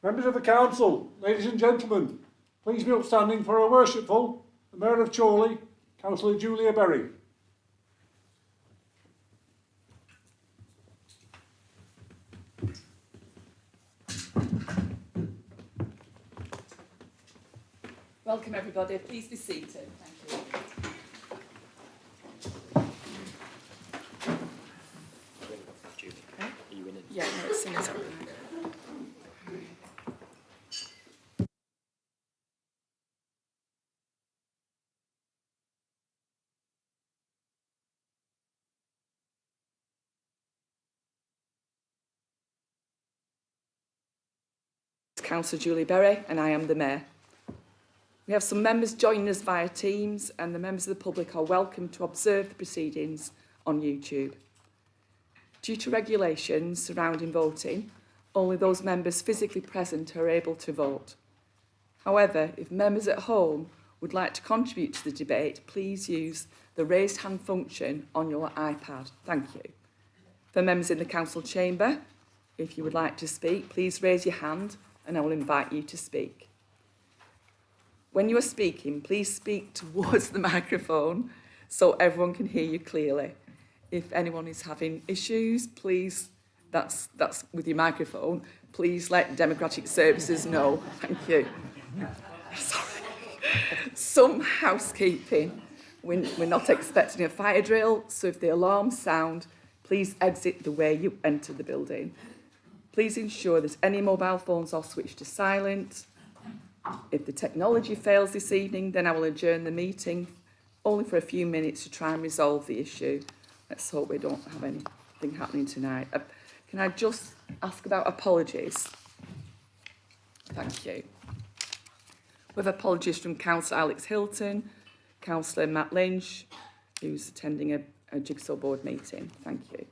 Members of the Council, ladies and gentlemen, please be upstanding for our worshipful, the Mayor of Chorley, Councillor Julia Berry. Welcome everybody, please be seated. Thank you. Yeah, no, it's singing something. Councillor Julie Berry and I am the Mayor. We have some members joining us via Teams and the members of the public are welcome to observe the proceedings on YouTube. Due to regulations surrounding voting, only those members physically present are able to vote. However, if members at home would like to contribute to the debate, please use the raised hand function on your iPad. Thank you. For members in the council chamber, if you would like to speak, please raise your hand and I will invite you to speak. When you are speaking, please speak towards the microphone so everyone can hear you clearly. If anyone is having issues, please, that's with your microphone, please let Democratic Services know. Thank you. Sorry. Some housekeeping. We're not expecting a fire drill, so if the alarms sound, please exit the way you enter the building. Please ensure that any mobile phones are switched to silent. If the technology fails this evening, then I will adjourn the meeting only for a few minutes to try and resolve the issue. Let's hope we don't have anything happening tonight. Can I just ask about apologies? Thank you. We have apologies from Councillor Alex Hilton, Councillor Matt Lynch, who's attending a jigsaw board meeting. Thank you.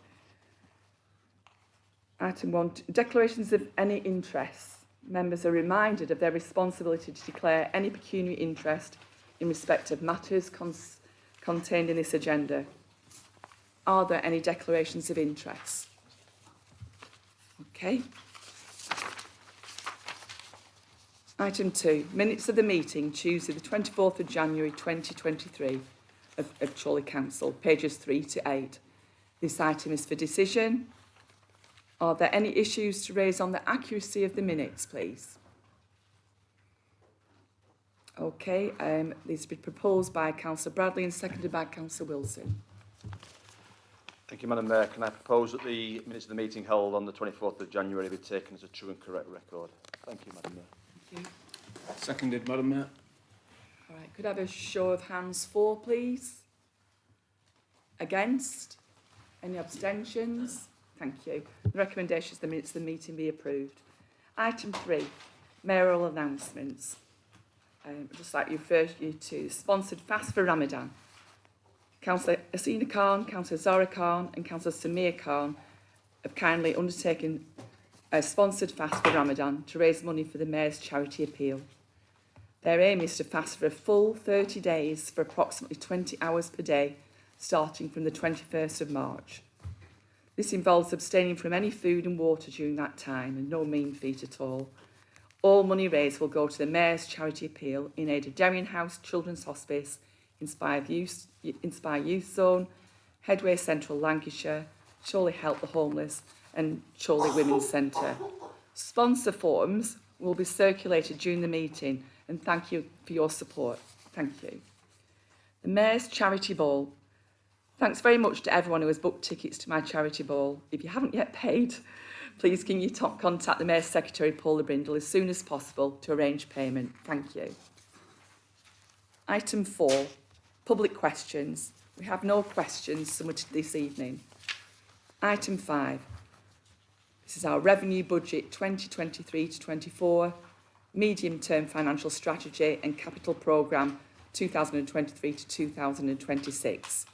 Item 1, declarations of any interest. Members are reminded of their responsibility to declare any pecuniary interest in respect of matters contained in this agenda. Are there any declarations of interest? Okay. Item 2, minutes of the meeting Tuesday the 24th of January 2023 of Chorley Council, pages 3 to 8. This item is for decision. Are there any issues to raise on the accuracy of the minutes, please? Okay, these have been proposed by Councillor Bradley and seconded by Councillor Wilson. Thank you, Madam Mayor. Can I propose that the minutes of the meeting held on the 24th of January be taken as a true and correct record? Thank you, Madam Mayor. Thank you. Seconded, Madam Mayor. All right, could I have a show of hands for, please? Against? Any abstentions? Thank you. The recommendation is the minutes of the meeting be approved. Item 3, mayoral announcements. I'd just like to refer you to sponsored fast for Ramadan. Councillor Asina Khan, Councillor Zara Khan and Councillor Samir Khan have kindly undertaken a sponsored fast for Ramadan to raise money for the Mayor's charity appeal. Their aim is to fast for a full 30 days for approximately 20 hours per day, starting from the 21st of March. This involves abstaining from any food and water during that time and no mean feat at all. All money raised will go to the Mayor's charity appeal in aid of Darien House Children's Hospice, Inspire Youth Zone, Headway Central Lancashire, Chorley Help the Homeless and Chorley Women's Centre. Sponsor forms will be circulated during the meeting and thank you for your support. Thank you. The Mayor's Charity Ball. Thanks very much to everyone who has booked tickets to my charity ball. If you haven't yet paid, please can you contact the Mayor's Secretary, Paula Brindle, as soon as possible to arrange payment. Thank you. Item 4, public questions. We have no questions submitted this evening. Item 5. This is our revenue budget 2023 to 24, medium-term financial strategy and capital programme 2023 to 2026.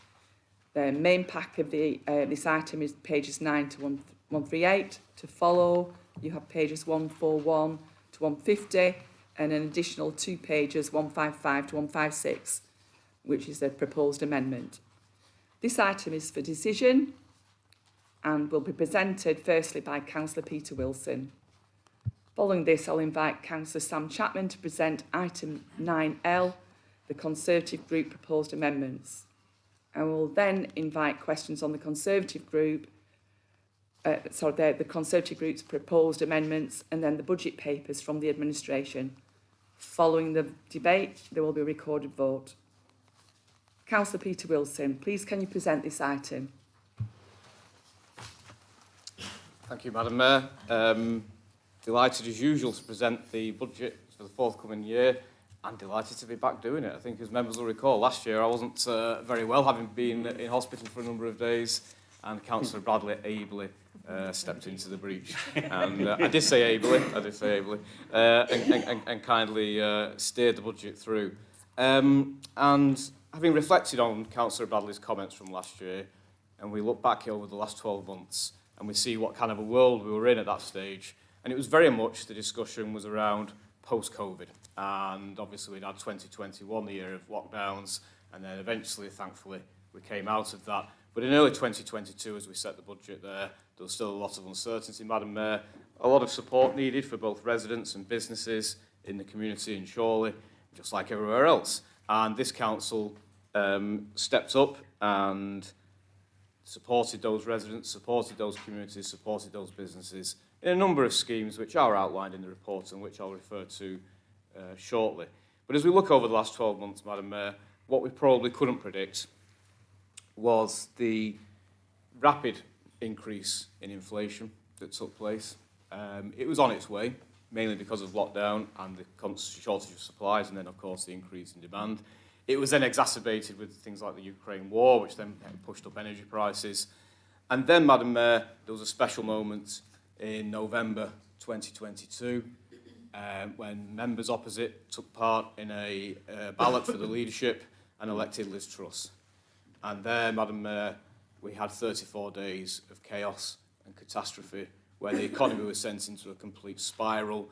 The main pack of this item is pages 9 to 138. To follow, you have pages 141 to 150 and an additional 2 pages 155 to 156, which is a proposed amendment. This item is for decision and will be presented firstly by Councillor Peter Wilson, Following this, I'll invite Councillor Sam Chapman to present item 9L, the Conservative Group proposed amendments. I will then invite questions on the Conservative Group, the Conservative Group's proposed amendments, and then the budget papers from the administration. Following the debate, there will be a recorded vote. Councillor Peter Wilson, please can you present this item? Thank you, Madam Mayor. Delighted as usual to present the budget for the forthcoming year, and delighted to be back doing it. I think as members will recall, last year I wasn't very well, having been in hospital for a number of days, and Councillor Bradley ably stepped into the breach. And I did say ably, and kindly steered the budget through. And having reflected on Councillor Bradley's comments from last year, and we look back over the last 12 months, and we see what kind of a world we were in at that stage, and it was very much the discussion was around post-COVID. And obviously we'd had 2021, the year of lockdowns, and then eventually, thankfully, we came out of that. But in early 2022, as we set the budget there was still a lot of uncertainty, Madam Mayor, a lot of support needed for both residents and businesses in the community in Chorley, just like everywhere else. And this council stepped up and supported those residents, supported those communities, supported those businesses in a number of schemes which are outlined in the report and which I'll refer to shortly. But as we look over the last 12 months, Madam Mayor, what we probably couldn't predict was the rapid increase in inflation that took place. It was on its way, mainly because of lockdown and the shortage of supplies, and then, of course, the increase in demand. It was then exacerbated with things like the Ukraine war, which then pushed up energy prices. And then, Madam Mayor, there was a special moment in November 2022 when members opposite took part in a ballot for the leadership and elected Liz Truss. And there, Madam Mayor, we had 34 days of chaos and catastrophe where the economy was sent into a complete spiral.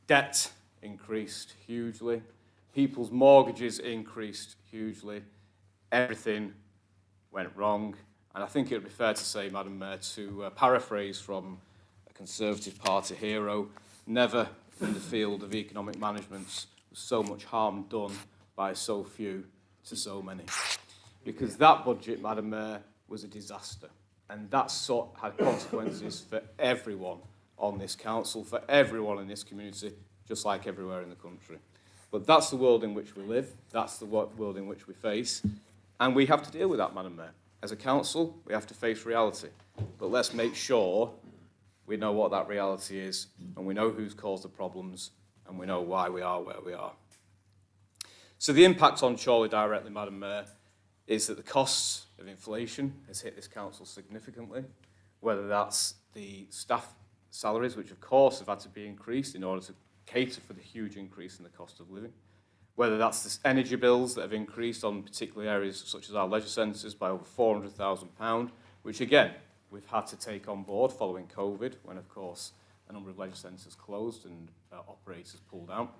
Debt increased hugely. People's mortgages increased hugely. Everything went wrong. And I think it would be fair to say, Madam Mayor, to paraphrase from a Conservative Party hero, never in the field of economic management was so much harm done by so few to so many. Because that budget, Madam Mayor, was a disaster. And that had consequences for everyone on this council, for everyone in this community, just like everywhere in the country. But that's the world in which we live, that's the world in which we face, and we have to deal with that, Madam Mayor. As a council, we have to face reality. But let's make sure we know what that reality is, and we know who's caused the problems, and we know why we are where we are. So the impact on Chorley directly, Madam Mayor, is that the costs of inflation has hit this council significantly, whether that's the staff salaries, which of course have had to be increased in order to cater for the huge increase in the cost of living, whether that's the energy bills that have increased on particular areas such as our leisure centres by over £400,000, which again, we've had to take on board following COVID, when of course a number of leisure centres closed and operators pulled out.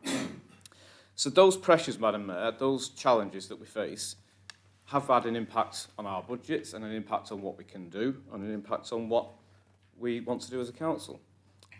So those pressures, Madam Mayor, those challenges that we face have had an impact on our budgets and an impact on what we can do and an impact on what we want to do as a council.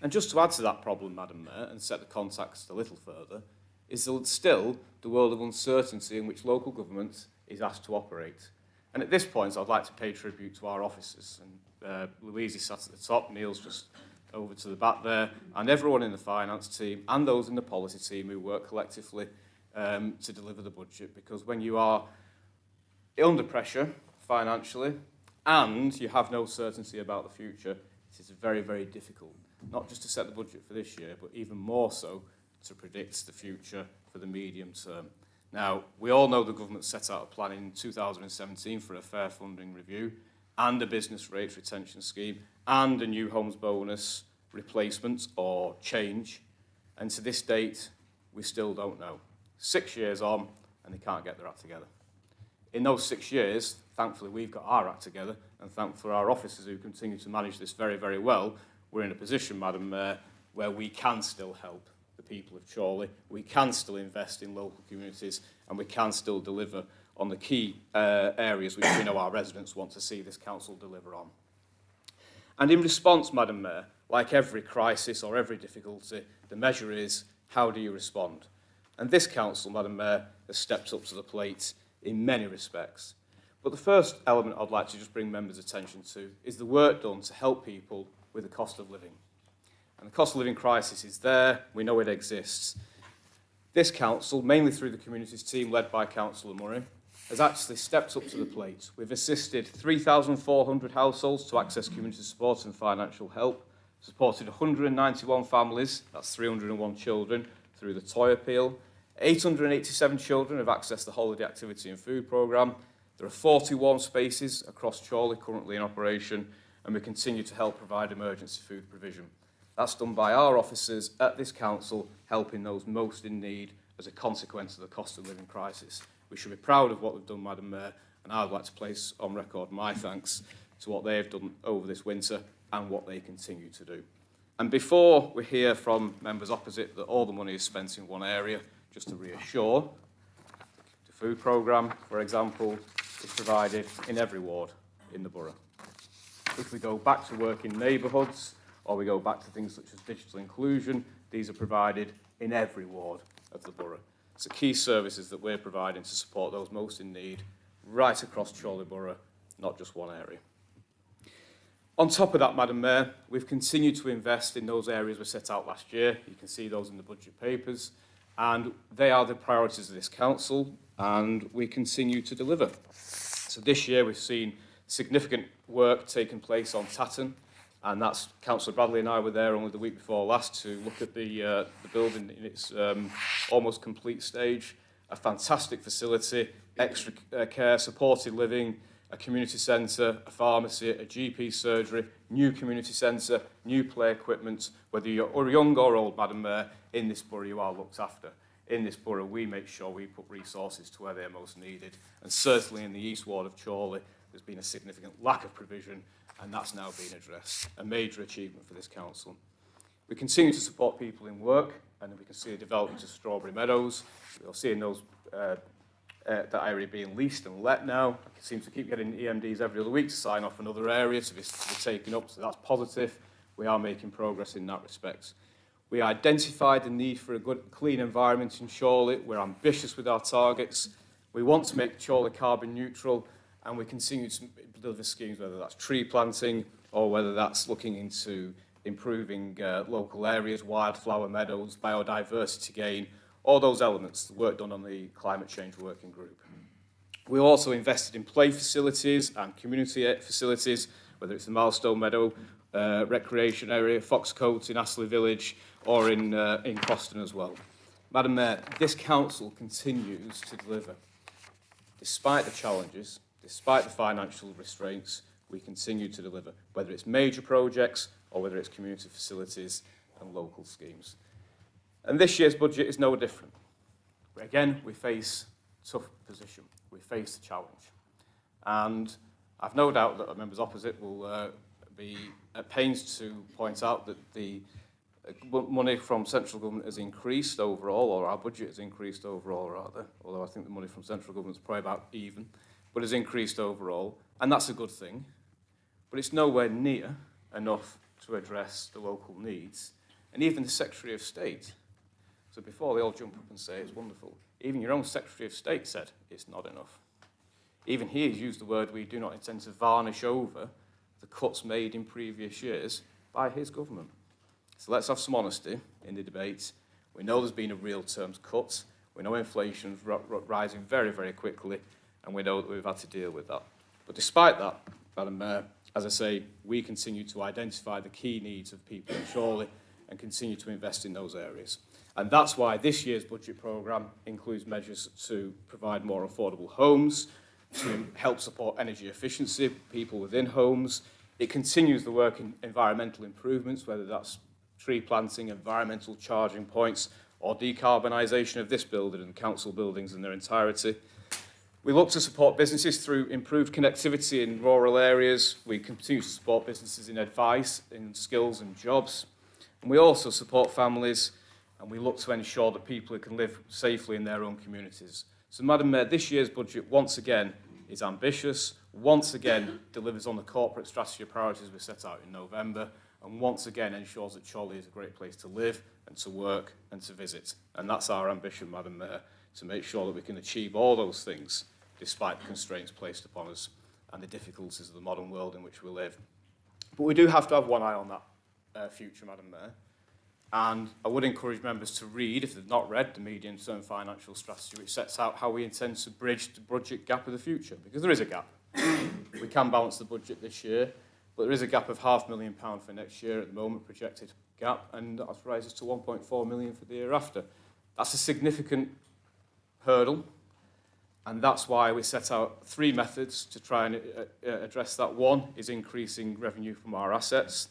And just to add to that problem, Madam Mayor, and set the context a little further, is still the world of uncertainty in which local government is asked to operate. And at this point, I'd like to pay tribute to our officers. And Louise is sat at the top, Neil's just over to the back there, and everyone in the finance team and those in the policy team who work collectively to deliver the budget. Because when you are under pressure financially and you have no certainty about the future, it is very, very difficult, not just to set the budget for this year, but even more so to predict the future for the medium term. Now, we all know the government set out a plan in 2017 for a fair funding review and a business rates retention scheme and a new homes bonus replacement or change. And to this date, we still don't know. 6 years on, and they can't get their act together. In those 6 years, thankfully, we've got our act together, and thankfully for our officers who continue to manage this very, very well, we're in a position, Madam Mayor, where we can still help the people of Chorley, we can still invest in local communities, and we can still deliver on the key areas which we know our residents want to see this council deliver on. And in response, Madam Mayor, like every crisis or every difficulty, the measure is, how do you respond? And this council, Madam Mayor, has stepped up to the plate in many respects. But the first element I'd like to just bring members' attention to is the work done to help people with the cost of living. And the cost of living crisis is there, we know it exists. This council, mainly through the communities team led by Councillor Murray, has actually stepped up to the plate. We've assisted 3,400 households to access community support and financial help, supported 191 families, that's 301 children, through the Toy Appeal. 887 children have accessed the Holiday Activity and Food Programme. There are 41 spaces across Chorley currently in operation, and we continue to help provide emergency food provision. That's done by our officers at this council, helping those most in need as a consequence of the cost of living crisis. We should be proud of what we've done, Madam Mayor, and I'd like to place on record my thanks to what they have done over this winter and what they continue to do. And before we hear from members opposite that all the money is spent in one area, just to reassure, the food programme, for example, is provided in every ward in the borough. If we go back to work in neighbourhoods, or we go back to things such as digital inclusion, these are provided in every ward of the borough. So key services that we're providing to support those most in need right across Chorley Borough, not just one area. On top of that, Madam Mayor, we've continued to invest in those areas we set out last year. You can see those in the budget papers, and they are the priorities of this council, and we continue to deliver. So this year we've seen significant work taking place on Tatton, and that's Councillor Bradley and I were there only the week before last to look at the building in its almost complete stage. A fantastic facility, extra care, supported living, a community centre, a pharmacy, a GP surgery, new community centre, new play equipment. Whether you're young or old, Madam Mayor, in this borough you are looked after. In this borough we make sure we put resources to where they're most needed. And certainly in the East Ward of Chorley, there's been a significant lack of provision, and that's now being addressed. A major achievement for this council. We continue to support people in work, and we can see a development of Strawberry Meadows. We're seeing those that area being leased and let now. I seem to keep getting EMDs every other week to sign off another area to be taken up, so that's positive. We are making progress in that respect. We identified the need for a good, clean environment in Chorley. We're ambitious with our targets. We want to make Chorley carbon neutral, and we continue to deliver schemes, whether that's tree planting or whether that's looking into improving local areas, wildflower meadows, biodiversity gain, all those elements, the work done on the climate change working group. We also invested in play facilities and community facilities, whether it's the Milestone Meadow recreation area, Foxcote in Astley Village, or in Croston as well. Madam Mayor, this council continues to deliver. Despite the challenges, despite the financial restraints, we continue to deliver, whether it's major projects or whether it's community facilities and local schemes. And this year's budget is no different. Again, we face a tough position. We face the challenge. And I've no doubt that our members opposite will be at pains to point out that the money from central government has increased overall, or our budget has increased overall rather, although I think the money from central government is probably about even, but has increased overall, and that's a good thing. But it's nowhere near enough to address the local needs. And even the Secretary of State, so before they all jump up and say it's wonderful, even your own Secretary of State said it's not enough. Even he has used the word, we do not intend to varnish over the cuts made in previous years by his government. So let's have some honesty in the debate. We know there's been a real terms cut. We know inflation's rising very, very quickly, and we know that we've had to deal with that. But despite that, Madam Mayor, as I say, we continue to identify the key needs of people in Chorley and continue to invest in those areas. And that's why this year's budget programme includes measures to provide more affordable homes, to help support energy efficiency, people within homes. It continues the work in environmental improvements, whether that's tree planting, environmental charging points, or decarbonisation of this building and council buildings in their entirety. We look to support businesses through improved connectivity in rural areas. We continue to support businesses in advice, in skills and jobs. And we also support families, and we look to ensure that people can live safely in their own communities. So, Madam Mayor, this year's budget, once again, is ambitious, once again delivers on the corporate strategy priorities we set out in November, and once again ensures that Chorley is a great place to live and to work and to visit. And that's our ambition, Madam Mayor, to make sure that we can achieve all those things despite the constraints placed upon us and the difficulties of the modern world in which we live. But we do have to have one eye on that future, Madam Mayor. And I would encourage members to read, if they've not read, the medium-term financial strategy, which sets out how we intend to bridge the budget gap of the future, because there is a gap. We can balance the budget this year, but there is a gap of £500,000 for next year at the moment, projected gap, and that rises to 1.4 million for the year after. That's a significant hurdle, and that's why we set out 3 methods to try and address that. 1 is increasing revenue from our assets,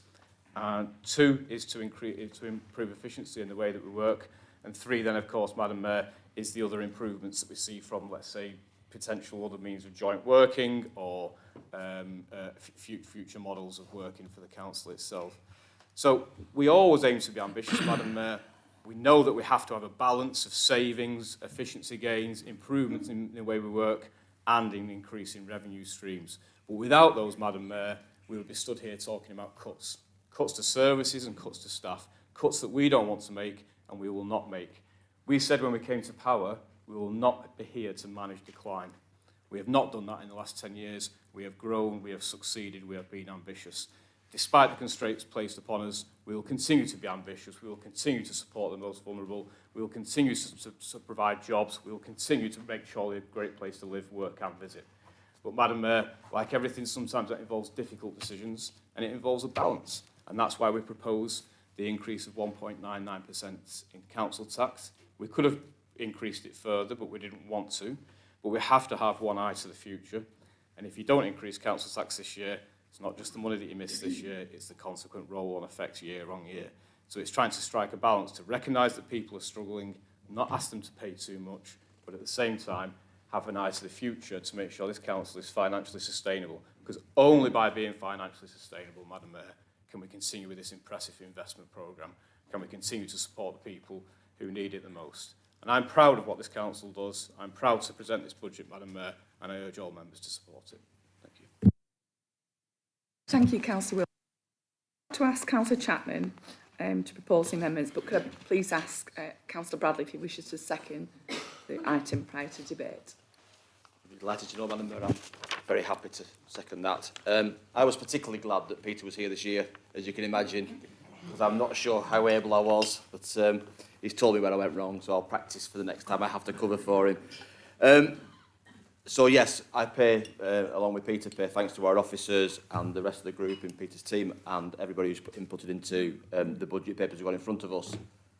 and 2 is to improve efficiency in the way that we work, and 3 then, of course, Madam Mayor, is the other improvements that we see from, let's say, potential other means of joint working or future models of working for the council itself. So we always aim to be ambitious, Madam Mayor. We know that we have to have a balance of savings, efficiency gains, improvements in the way we work, and in increasing revenue streams. But without those, Madam Mayor, we would be stood here talking about cuts. Cuts to services and cuts to staff. Cuts that we don't want to make and we will not make. We said when we came to power, we will not be here to manage decline. We have not done that in the last 10 years. We have grown, we have succeeded, we have been ambitious. Despite the constraints placed upon us, we will continue to be ambitious. We will continue to support the most vulnerable. We will continue to provide jobs. We will continue to make Chorley a great place to live, work and visit. But Madam Mayor, like everything, sometimes that involves difficult decisions and it involves a balance. And that's why we propose the increase of 1.99% in council tax. We could have increased it further, but we didn't want to. But we have to have one eye to the future. And if you don't increase council tax this year, it's not just the money that you miss this year, it's the consequent roll-on effects year on year. So it's trying to strike a balance to recognise that people are struggling, not ask them to pay too much, but at the same time, have an eye to the future to make sure this council is financially sustainable. Because only by being financially sustainable, Madam Mayor, can we continue with this impressive investment programme? Can we continue to support the people who need it the most? And I'm proud of what this council does. I'm proud to present this budget, Madam Mayor, and I urge all members to support it. Thank you. Thank you, Councillor Will. To ask Councillor Chapman to propose the amendments, but could I please ask Councillor Bradley if he wishes to second the item prior to debate? I'd be delighted to know, Madam Mayor. I'm very happy to second that. I was particularly glad that Peter was here this year, as you can imagine, because I'm not sure how able I was, but he's told me where I went wrong, so I'll practice for the next time I have to cover for him. So yes, I pay, along with Peter, pay thanks to our officers and the rest of the group in Peter's team and everybody who's inputted into the budget papers we've got in front of us.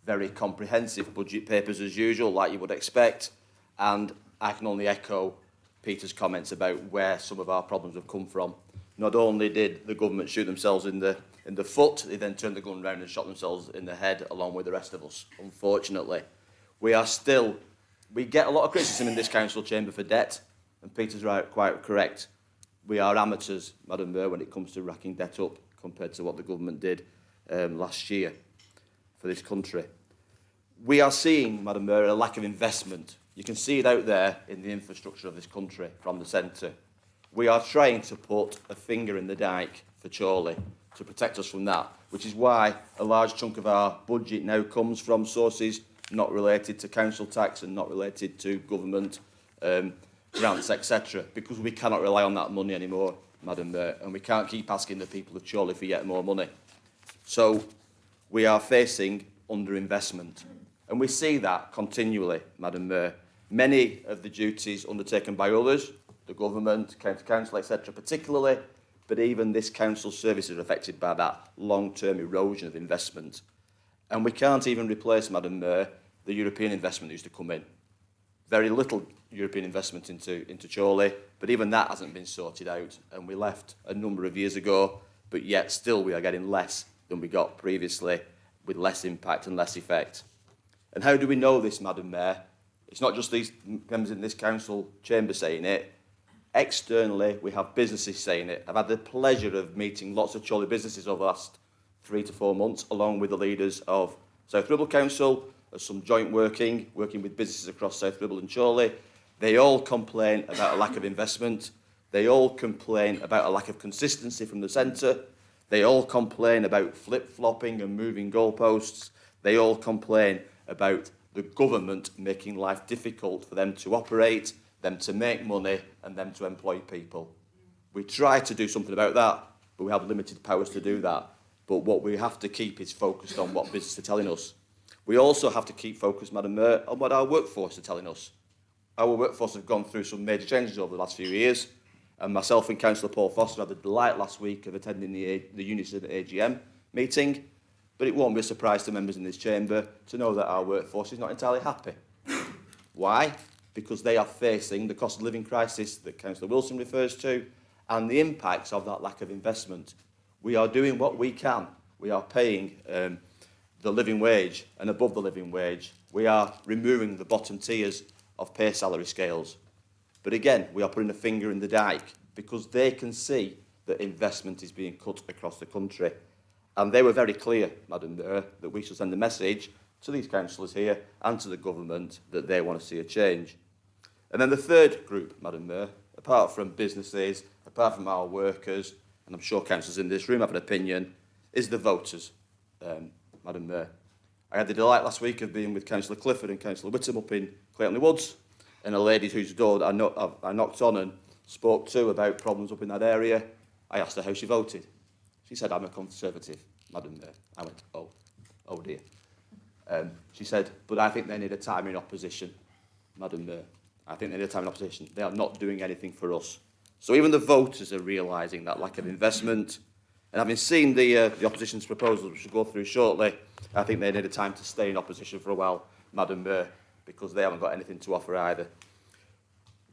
Very comprehensive budget papers as usual, like you would expect, and I can only echo Peter's comments about where some of our problems have come from. Not only did the government shoot themselves in the foot, they then turned the gun round and shot themselves in the head along with the rest of us, unfortunately. We get a lot of criticism in this council chamber for debt, and Peter's quite correct. We are amateurs, Madam Mayor, when it comes to racking debt up compared to what the government did last year for this country. We are seeing, Madam Mayor, a lack of investment. You can see it out there in the infrastructure of this country from the centre. We are trying to put a finger in the dike for Chorley to protect us from that, which is why a large chunk of our budget now comes from sources not related to council tax and not related to government grants, etc., because we cannot rely on that money anymore, Madam Mayor, and we can't keep asking the people of Chorley for yet more money. So we are facing underinvestment, and we see that continually, Madam Mayor. Many of the duties undertaken by others, the government, county council, etc., particularly, but even this council service is affected by that long-term erosion of investment. And we can't even replace, Madam Mayor, the European investment that used to come in. Very little European investment into Chorley, but even that hasn't been sorted out, and we left a number of years ago, but yet still we are getting less than we got previously, with less impact and less effect. And how do we know this, Madam Mayor? It's not just these members in this council chamber saying it. Externally, we have businesses saying it. I've had the pleasure of meeting lots of Chorley businesses over the last 3 to 4 months, along with the leaders of South Ribble Council, some joint working with businesses across South Ribble and Chorley. They all complain about a lack of investment. They all complain about a lack of consistency from the centre. They all complain about flip-flopping and moving goalposts. They all complain about the government making life difficult for them to operate, them to make money, and them to employ people. We try to do something about that, but we have limited powers to do that. But what we have to keep is focused on what businesses are telling us. We also have to keep focused, Madam Mayor, on what our workforce are telling us. Our workforce have gone through some major changes over the last few years, and myself and Councillor Paul Foster had the delight last week of attending the Unison AGM meeting, but it won't be a surprise to members in this chamber to know that our workforce is not entirely happy. Why? Because they are facing the cost of living crisis that Councillor Wilson refers to, and the impacts of that lack of investment. We are doing what we can. We are paying the living wage and above the living wage. We are removing the bottom tiers of pay salary scales. But again, we are putting a finger in the dike because they can see that investment is being cut across the country. And they were very clear, Madam Mayor, that we should send a message to these councillors here and to the government that they want to see a change. And then the third group, Madam Mayor, apart from businesses, apart from our workers, and I'm sure councillors in this room have an opinion, is the voters, Madam Mayor. I had the delight last week of being with Councillor Clifford and Councillor Whittam up in Clayton Woods, and a lady whose door I knocked on and spoke to about problems up in that area. I asked her how she voted. She said, I'm a Conservative, Madam Mayor. I went, oh dear. She said, but I think they need a time in opposition, Madam Mayor. I think they need a time in opposition. They are not doing anything for us. So even the voters are realising that lack of investment. And having seen the opposition's proposals, which we'll go through shortly, I think they need a time to stay in opposition for a while, Madam Mayor, because they haven't got anything to offer either.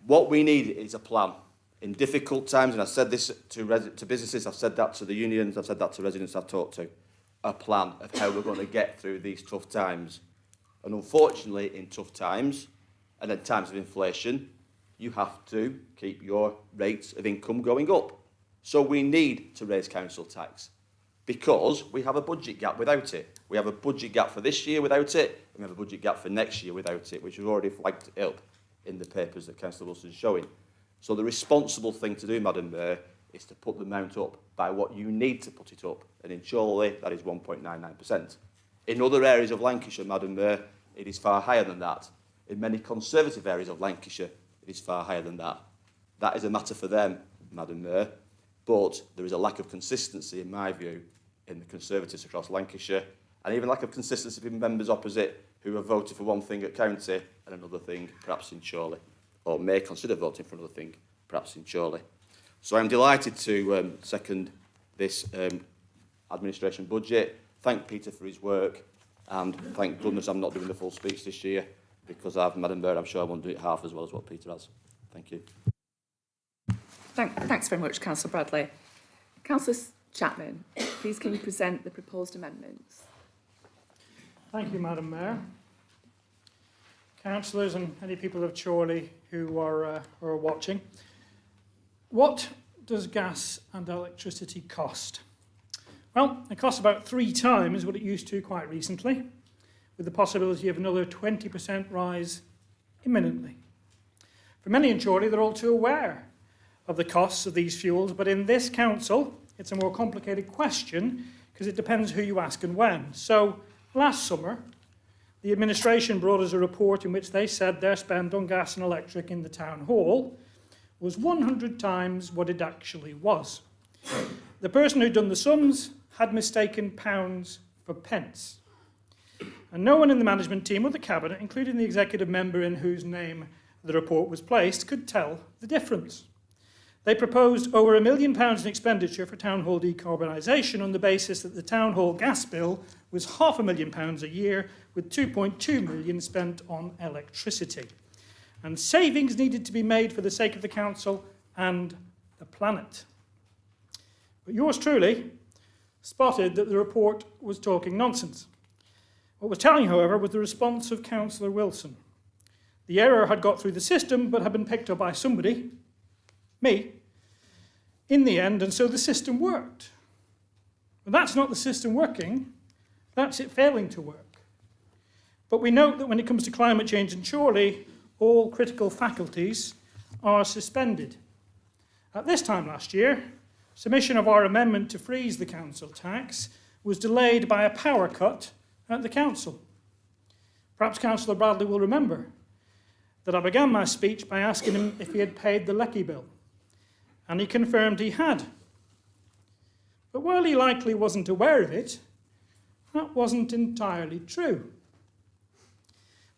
What we need is a plan. In difficult times, and I've said this to businesses, I've said that to the unions, I've said that to residents I've talked to, a plan of how we're going to get through these tough times. And unfortunately, in tough times, and in times of inflation, you have to keep your rates of income going up. So we need to raise council tax because we have a budget gap without it. We have a budget gap for this year without it, and we have a budget gap for next year without it, which we've already flagged up in the papers that Councillor Wilson is showing. So the responsible thing to do, Madam Mayor, is to put the amount up by what you need to put it up. And in Chorley, that is 1.99%. In other areas of Lancashire, Madam Mayor, it is far higher than that. In many Conservative areas of Lancashire, it is far higher than that. That is a matter for them, Madam Mayor. But there is a lack of consistency, in my view, in the Conservatives across Lancashire, and even lack of consistency in members opposite who have voted for one thing at county and another thing perhaps in Chorley, or may consider voting for another thing perhaps in Chorley. So I'm delighted to second this administration budget, thank Peter for his work, and thank goodness I'm not doing the full speech this year, because Madam Mayor, I'm sure I won't do it half as well as what Peter has. Thank you. Thanks very much, Councillor Bradley. Councillor Chapman, please can you present the proposed amendments? Thank you, Madam Mayor. Councillors and any people of Chorley who are watching. What does gas and electricity cost? Well, it costs about 3 times what it used to quite recently, with the possibility of another 20% rise imminently. For many in Chorley, they're all too aware of the costs of these fuels, but in this council, it's a more complicated question because it depends who you ask and when. So last summer, the administration brought us a report in which they said their spend on gas and electric in the town hall was 100 times what it actually was. The person who'd done the sums had mistaken pounds for pence. And no one in the management team or the cabinet, including the executive member in whose name the report was placed, could tell the difference. They proposed over £1 million in expenditure for town hall decarbonisation on the basis that the town hall gas bill was £500,000 a year, with 2.2 million spent on electricity. And savings needed to be made for the sake of the council and the planet. But yours truly spotted that the report was talking nonsense. What was telling, however, was the response of Councillor Wilson. The error had got through the system, but had been picked up by somebody, me, in the end, and so the system worked. But that's not the system working, that's it failing to work. But we note that when it comes to climate change in Chorley, all critical faculties are suspended. At this time last year, submission of our amendment to freeze the council tax was delayed by a power cut at the council. Perhaps Councillor Bradley will remember that I began my speech by asking him if he had paid the Lecky bill, and he confirmed he had. But while he likely wasn't aware of it, that wasn't entirely true.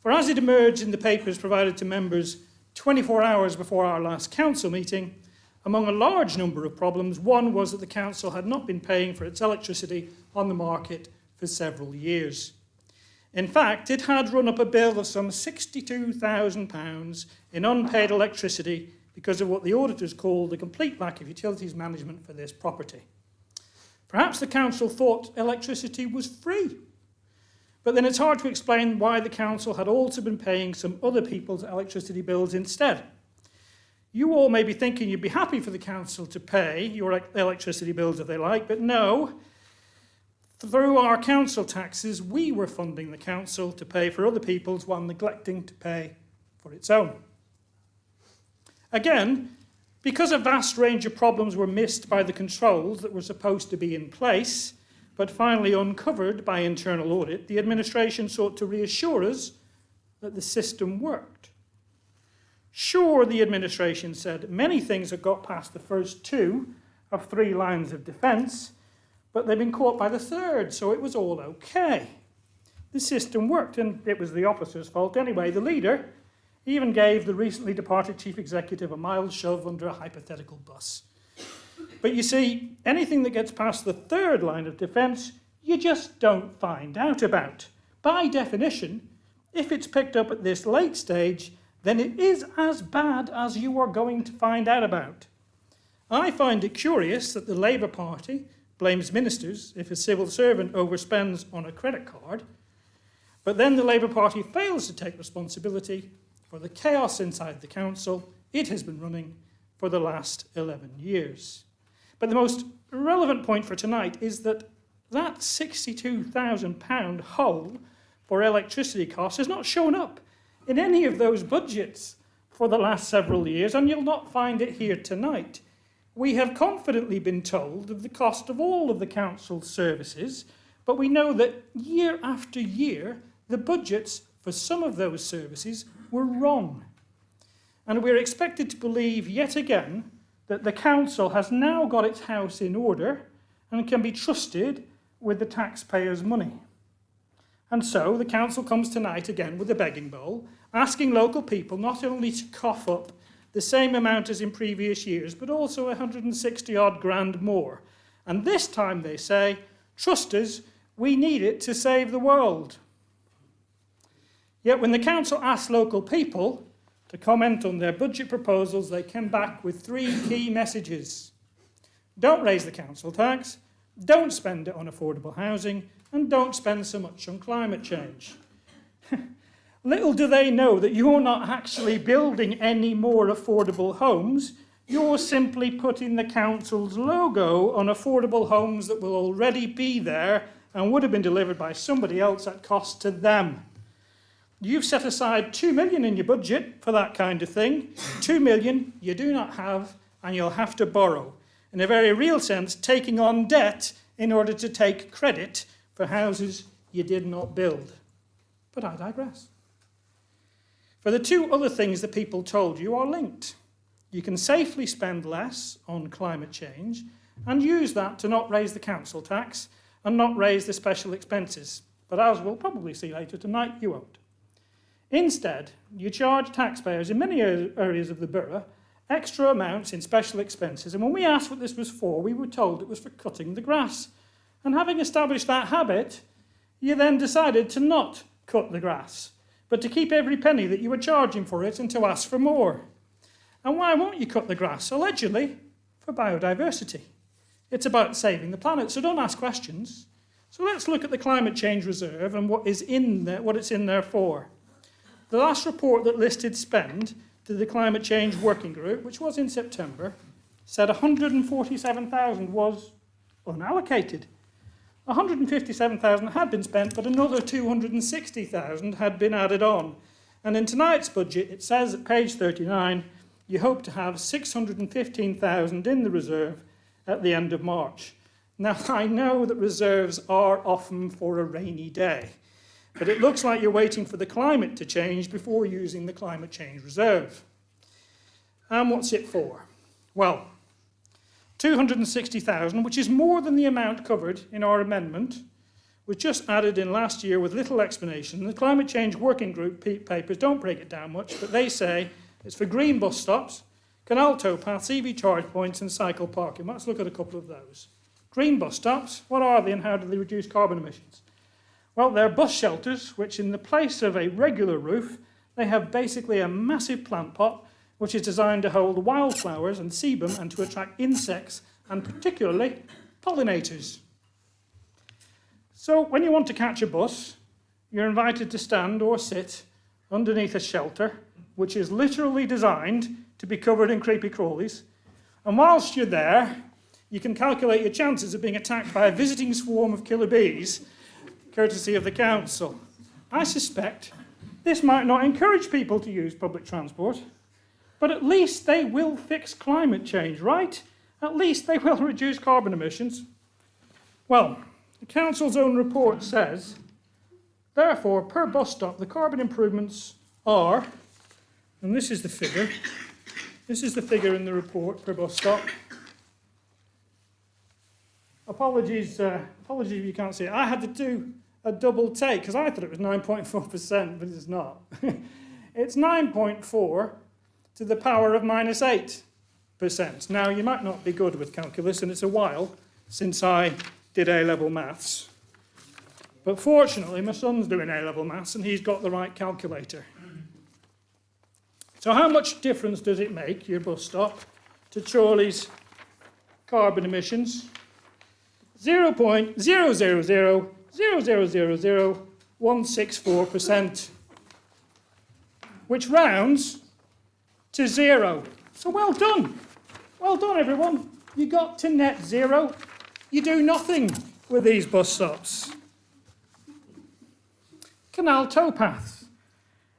For as it emerged in the papers provided to members 24 hours before our last council meeting, among a large number of problems, one was that the council had not been paying for its electricity on the market for several years. In fact, it had run up a bill of some £62,000 in unpaid electricity because of what the auditors called the complete lack of utilities management for this property. Perhaps the council thought electricity was free, but then it's hard to explain why the council had also been paying some other people's electricity bills instead. You all may be thinking you'd be happy for the council to pay your electricity bills if they like, but no. Through our council taxes, we were funding the council to pay for other people's while neglecting to pay for its own. Again, because a vast range of problems were missed by the controls that were supposed to be in place, but finally uncovered by internal audit, the administration sought to reassure us that the system worked. Sure, the administration said many things had got past the first 2 of 3 lines of defence, but they'd been caught by the 3rd, so it was all okay. The system worked, and it was the officer's fault anyway. The leader even gave the recently departed chief executive a mild shove under a hypothetical bus. But you see, anything that gets past the 3rd line of defence, you just don't find out about. By definition, if it's picked up at this late stage, then it is as bad as you are going to find out about. I find it curious that the Labour Party blames ministers if a civil servant overspends on a credit card, but then the Labour Party fails to take responsibility for the chaos inside the council it has been running for the last 11 years. But the most relevant point for tonight is that that £62,000 hole for electricity costs has not shown up in any of those budgets for the last several years, and you'll not find it here tonight. We have confidently been told of the cost of all of the council's services, but we know that year after year, the budgets for some of those services were wrong. And we're expected to believe yet again that the council has now got its house in order and can be trusted with the taxpayers' money. And so the council comes tonight again with a begging bowl, asking local people not only to cough up the same amount as in previous years, but also 160 odd grand more. And this time they say, trust us, we need it to save the world. Yet when the council asked local people to comment on their budget proposals, they came back with 3 key messages. Don't raise the council tax, don't spend it on affordable housing, and don't spend so much on climate change. Little do they know that you're not actually building any more affordable homes, you're simply putting the council's logo on affordable homes that will already be there and would have been delivered by somebody else at cost to them. You've set aside £2 million in your budget for that kind of thing. £2 million you do not have, and you'll have to borrow. In a very real sense, taking on debt in order to take credit for houses you did not build. But I digress. For the 2 other things that people told you are linked. You can safely spend less on climate change and use that to not raise the council tax and not raise the special expenses. But as we'll probably see later tonight, you won't. Instead, you charge taxpayers in many areas of the borough extra amounts in special expenses. And when we asked what this was for, we were told it was for cutting the grass. And having established that habit, you then decided to not cut the grass, but to keep every penny that you were charging for it and to ask for more. And why won't you cut the grass? Allegedly, for biodiversity. It's about saving the planet, so don't ask questions. So let's look at the Climate Change Reserve and what it's in there for. The last report that listed spend to the Climate Change Working Group, which was in September, said 147,000 was unallocated. 157,000 had been spent, but another 260,000 had been added on. And in tonight's budget, it says at page 39, you hope to have 615,000 in the reserve at the end of March. Now, I know that reserves are often for a rainy day, but it looks like you're waiting for the climate to change before using the climate change reserve. And what's it for? Well, 260,000, which is more than the amount covered in our amendment, was just added in last year with little explanation. The Climate Change Working Group papers don't break it down much, but they say it's for green bus stops, canal towpaths, EV charge points and cycle parking. Let's look at a couple of those. Green bus stops, what are they and how do they reduce carbon emissions? Well, they're bus shelters, which in the place of a regular roof, they have basically a massive plant pot, which is designed to hold wildflowers and sebum and to attract insects and particularly pollinators. So when you want to catch a bus, you're invited to stand or sit underneath a shelter, which is literally designed to be covered in creepy crawlies. And whilst you're there, you can calculate your chances of being attacked by a visiting swarm of killer bees, courtesy of the council. I suspect this might not encourage people to use public transport, but at least they will fix climate change, right? At least they will reduce carbon emissions. Well, the council's own report says, therefore, per bus stop, the carbon improvements are, and this is the figure in the report per bus stop. Apologies if you can't see it. I had to do a double take because I thought it was 9.4%, but it's not. It's 9.4 to the power of minus 8%. Now, you might not be good with calculus, and it's a while since I did A-level maths. But fortunately, my son's doing A-level maths, and he's got the right calculator. So how much difference does it make, your bus stop, to Chorley's carbon emissions? 0.00000000164%, which rounds to 0. So well done. Well done, everyone. You got to net zero. You do nothing with these bus stops. Canal towpaths.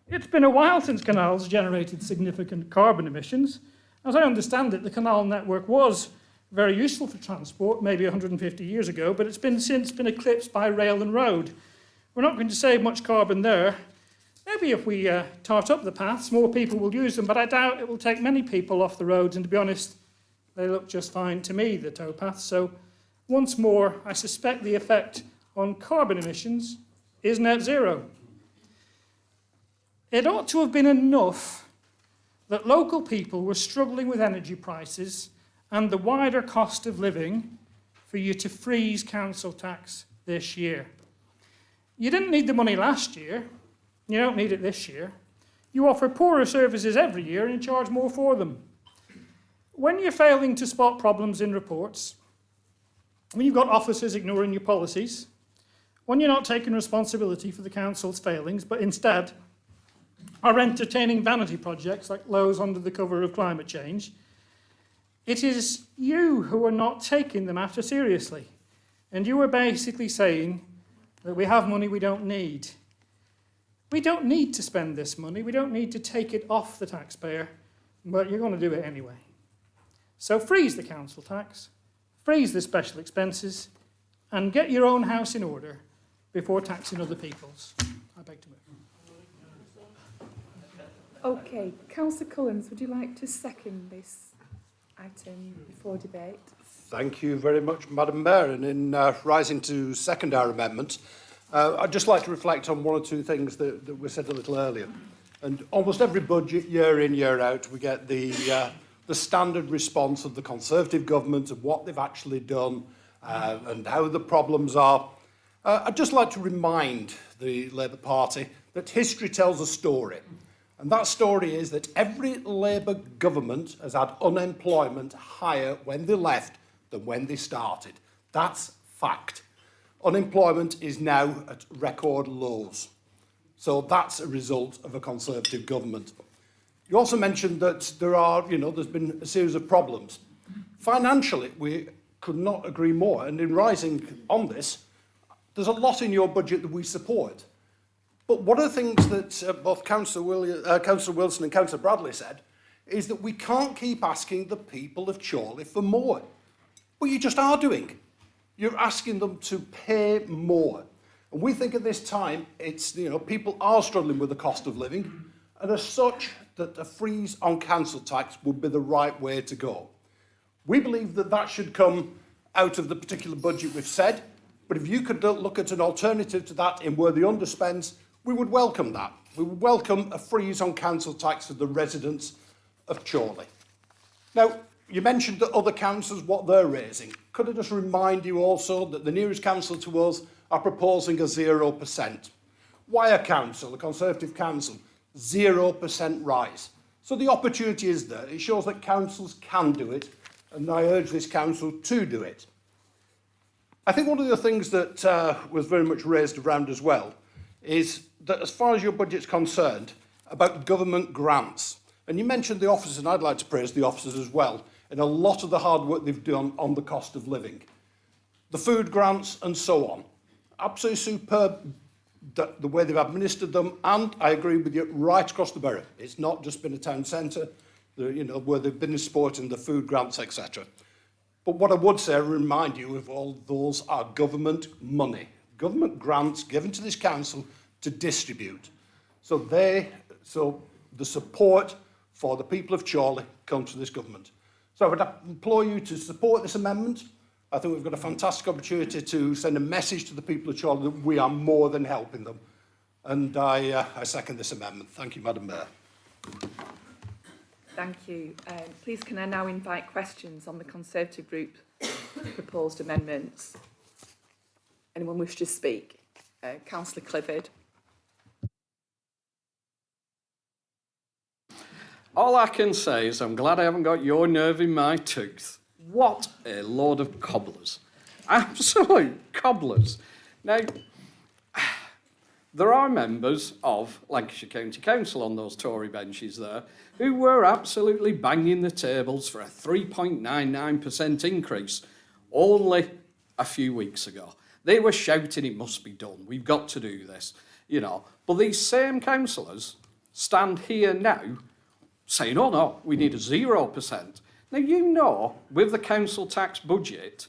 It's been a while since canals generated significant carbon emissions. As I understand it, the canal network was very useful for transport, maybe 150 years ago, but it's since been eclipsed by rail and road. We're not going to save much carbon there. Maybe if we tart up the paths, more people will use them, but I doubt it will take many people off the roads, and to be honest, they look just fine to me, the towpaths. So once more, I suspect the effect on carbon emissions is net zero. It ought to have been enough that local people were struggling with energy prices and the wider cost of living for you to freeze council tax this year. You didn't need the money last year. You don't need it this year. You offer poorer services every year and you charge more for them. When you're failing to spot problems in reports, when you've got officers ignoring your policies, when you're not taking responsibility for the council's failings, but instead are entertaining vanity projects like Lowe's under the cover of climate change, it is you who are not taking the matter seriously. And you are basically saying that we have money we don't need. We don't need to spend this money. We don't need to take it off the taxpayer, but you're going to do it anyway. So freeze the council tax, freeze the special expenses, and get your own house in order before taxing other people's. I beg to move. Okay, Councillor Cullens, would you like to second this item before debate? Thank you very much, Madam Mayor. And in rising to second our amendment, I'd just like to reflect on one or two things that were said a little earlier. And almost every budget, year in, year out, we get the standard response of the Conservative government of what they've actually done and how the problems are. I'd just like to remind the Labour Party that history tells a story. And that story is that every Labour government has had unemployment higher when they left than when they started. That's fact. Unemployment is now at record lows. So that's a result of a Conservative government. You also mentioned that there's been a series of problems. Financially, we could not agree more. And in rising on this, there's a lot in your budget that we support. But one of the things that both Councillor Wilson and Councillor Bradley said is that we can't keep asking the people of Chorley for more. but you just are doing. You're asking them to pay more. And we think at this time, it's, people are struggling with the cost of living, and as such, that a freeze on council tax would be the right way to go. We believe that that should come out of the particular budget we've said, but if you could look at an alternative to that in where the underspends, we would welcome that. We would welcome a freeze on council tax for the residents of Chorley. Now, you mentioned that other councils, what they're raising. Could I just remind you also that the nearest council to us are proposing a 0%. Wyre Council, the Conservative Council, 0% rise. So the opportunity is there. It shows that councils can do it, and I urge this council to do it. I think one of the things that was very much raised around as well is that as far as your budget's concerned, about government grants. And you mentioned the officers, and I'd like to praise the officers as well, in a lot of the hard work they've done on the cost of living. The food grants and so on. Absolutely superb, the way they've administered them, and I agree with you, right across the borough. It's not just been a town centre, where they've been supporting the food grants, etc. But what I would say, remind you of all those are government money, government grants given to this council to distribute. So the support for the people of Chorley comes from this government. So I would implore you to support this amendment. I think we've got a fantastic opportunity to send a message to the people of Chorley that we are more than helping them. And I second this amendment. Thank you, Madam Mayor. Thank you. Please can I now invite questions on the Conservative Group proposed amendments? Anyone wish to speak? Councillor Clifford. All I can say is I'm glad I haven't got your nerve in my tooth. What a load of cobblers. Absolute cobblers. Now, there are members of Lancashire County Council on those Tory benches there who were absolutely banging the tables for a 3.99% increase only a few weeks ago. They were shouting it must be done, we've got to do this, But these same councillors stand here now saying, oh no, we need a 0%. Now, with the council tax budget,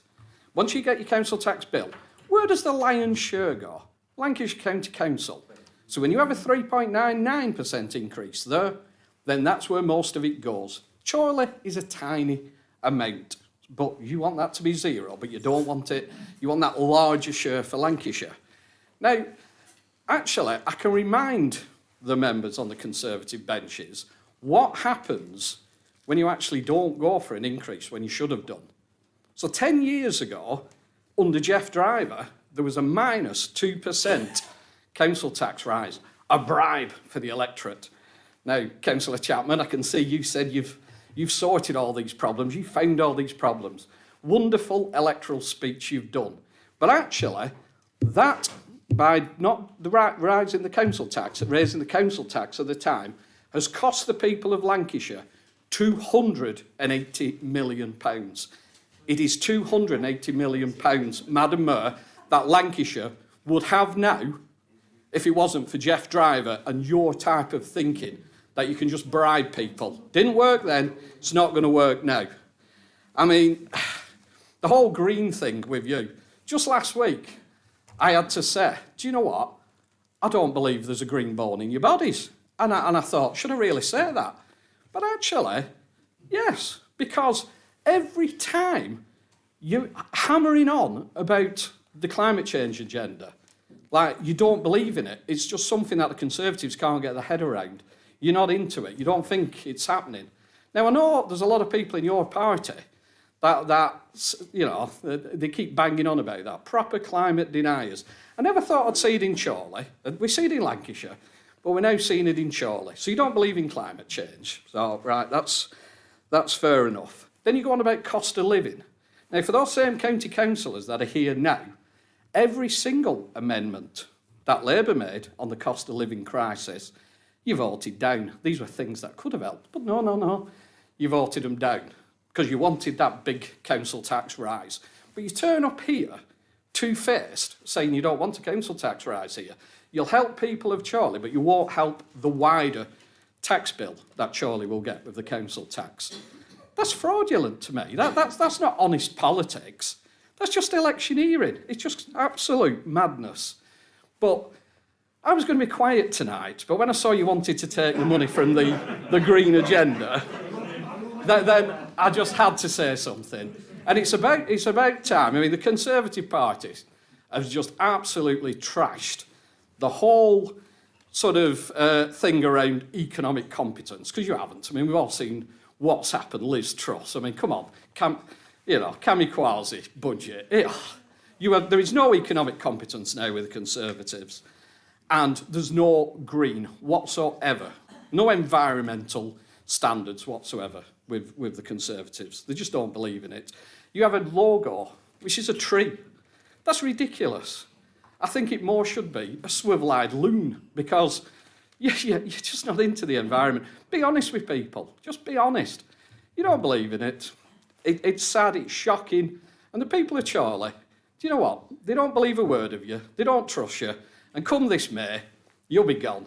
once you get your council tax bill, where does the lion's share go? Lancashire County Council. So when you have a 3.99% increase there, then that's where most of it goes. Chorley is a tiny amount, but you want that to be 0, but you don't want it, you want that larger share for Lancashire. Now, actually, I can remind the members on the Conservative benches what happens when you actually don't go for an increase when you should have done. So 10 years ago, under Jeff Driver, there was a minus 2% council tax rise, a bribe for the electorate. Now, Councillor Chapman, I can see you said you've sorted all these problems, you found all these problems. Wonderful electoral speech you've done. But actually, that, by not the rise in the council tax, raising the council tax at the time, has cost the people of Lancashire £280 million. It is £280 million, Madam Mayor, that Lancashire would have now if it wasn't for Jeff Driver and your type of thinking that you can just bribe people. Didn't work then, it's not going to work now. I mean, the whole green thing with you. Just last week, I had to say, do you know what? I don't believe there's a green bone in your bodies. And I thought, should I really say that? But actually, yes, because every time you're hammering on about the climate change agenda, like you don't believe in it, it's just something that the Conservatives can't get their head around. You're not into it, you don't think it's happening. Now, I know there's a lot of people in your party that they keep banging on about that, proper climate deniers. I never thought I'd see it in Chorley. We see it in Lancashire, but we're now seeing it in Chorley. So you don't believe in climate change. So, right, that's fair enough. Then you go on about cost of living. Now, for those same county councillors that are here now, every single amendment that Labour made on the cost of living crisis, you voted down. These were things that could have helped, but no. You voted them down because you wanted that big council tax rise. But you turn up here, two-faced, saying you don't want a council tax rise here. You'll help people of Chorley, but you won't help the wider tax bill that Chorley will get with the council tax. That's fraudulent to me. That's not honest politics. That's just electioneering. It's just absolute madness. But I was going to be quiet tonight, but when I saw you wanted to take the money from the Green agenda, then I just had to say something. And it's about time. I mean, the Conservative Party has just absolutely trashed the whole sort of thing around economic competence, because you haven't. I mean, we've all seen what's happened, Liz Truss. I mean, come on, Kamikaze budget. There is no economic competence now with the Conservatives, and there's no green whatsoever, no environmental standards whatsoever with the Conservatives. They just don't believe in it. You have a logo, which is a tree. That's ridiculous. I think it more should be a swivel-eyed loon, because you're just not into the environment. Be honest with people. Just be honest. You don't believe in it. It's sad, it's shocking. And the people of Chorley, do you know what? They don't believe a word of you. They don't trust you. And come this May, you'll be gone.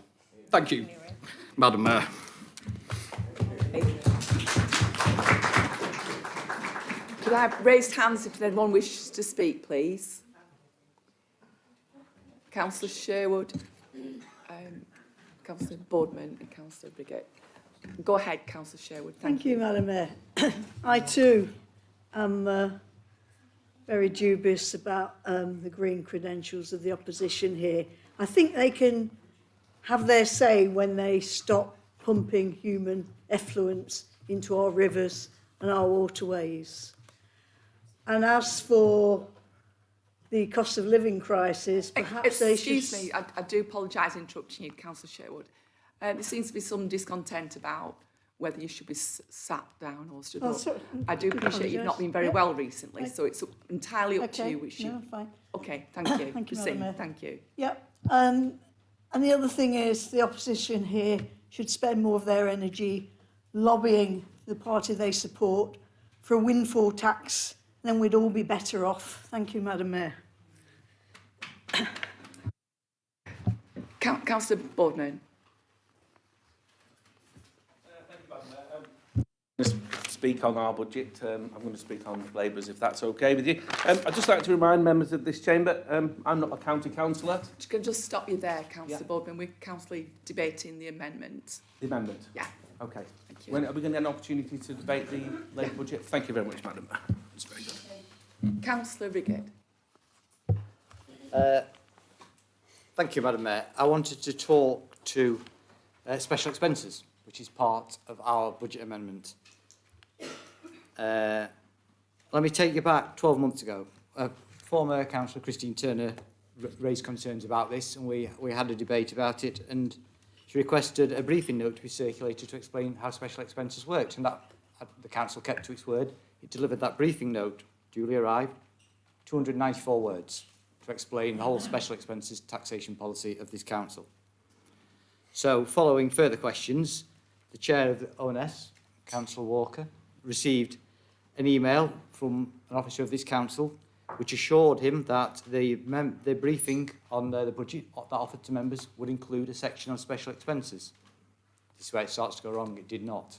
Thank you, Madam Mayor. Could I have raised hands if anyone wishes to speak, please? Councillor Sherwood, Councillor Boardman and Councillor Briggett. Go ahead, Councillor Sherwood. Thank you, Madam Mayor. I too am very dubious about the green credentials of the opposition here. I think they can have their say when they stop pumping human effluents into our rivers and our waterways. And as for the cost of living crisis, perhaps they should... Excuse me, I do apologise interrupting you, Councillor Sherwood. There seems to be some discontent about whether you should be sat down or stood up. Sorry, I do appreciate you've not been very well recently, so it's entirely up to you which you... No, fine. Okay, thank you. Thank you, Proceed. Madam Mayor. Thank you. Yep. And the other thing is the opposition here should spend more of their energy lobbying the party they support for a windfall tax, then we'd all be better off. Thank you, Madam Mayor. Councillor Boardman. Speak on our budget. I'm going to speak on Labour's, if that's okay with you. I'd just like to remind members of this chamber, I'm not a county councillor. Can I just stop you there, Councillor Yeah. Boardman? We're councillor debating the amendment. The amendment? Yeah. Okay. Thank you. When are we going to get an opportunity to debate the Labour budget? Thank you very much, Madam Mayor. That's very good. Councillor Riggett. Thank you, Madam Mayor. I wanted to talk to special expenses, which is part of our budget amendment. Let me take you back 12 months ago. Former Councillor Christine Turner raised concerns about this, and we had a debate about it, and she requested a briefing note to be circulated to explain how special expenses worked, and that the council kept to its word. It delivered that briefing note, duly arrived, 294 words to explain the whole special expenses taxation policy of this council. So, following further questions, the chair of the ONS, Councillor Walker, received an email from an officer of this council which assured him that the briefing on the budget that offered to members would include a section on special expenses. This is where it starts to go wrong. It did not.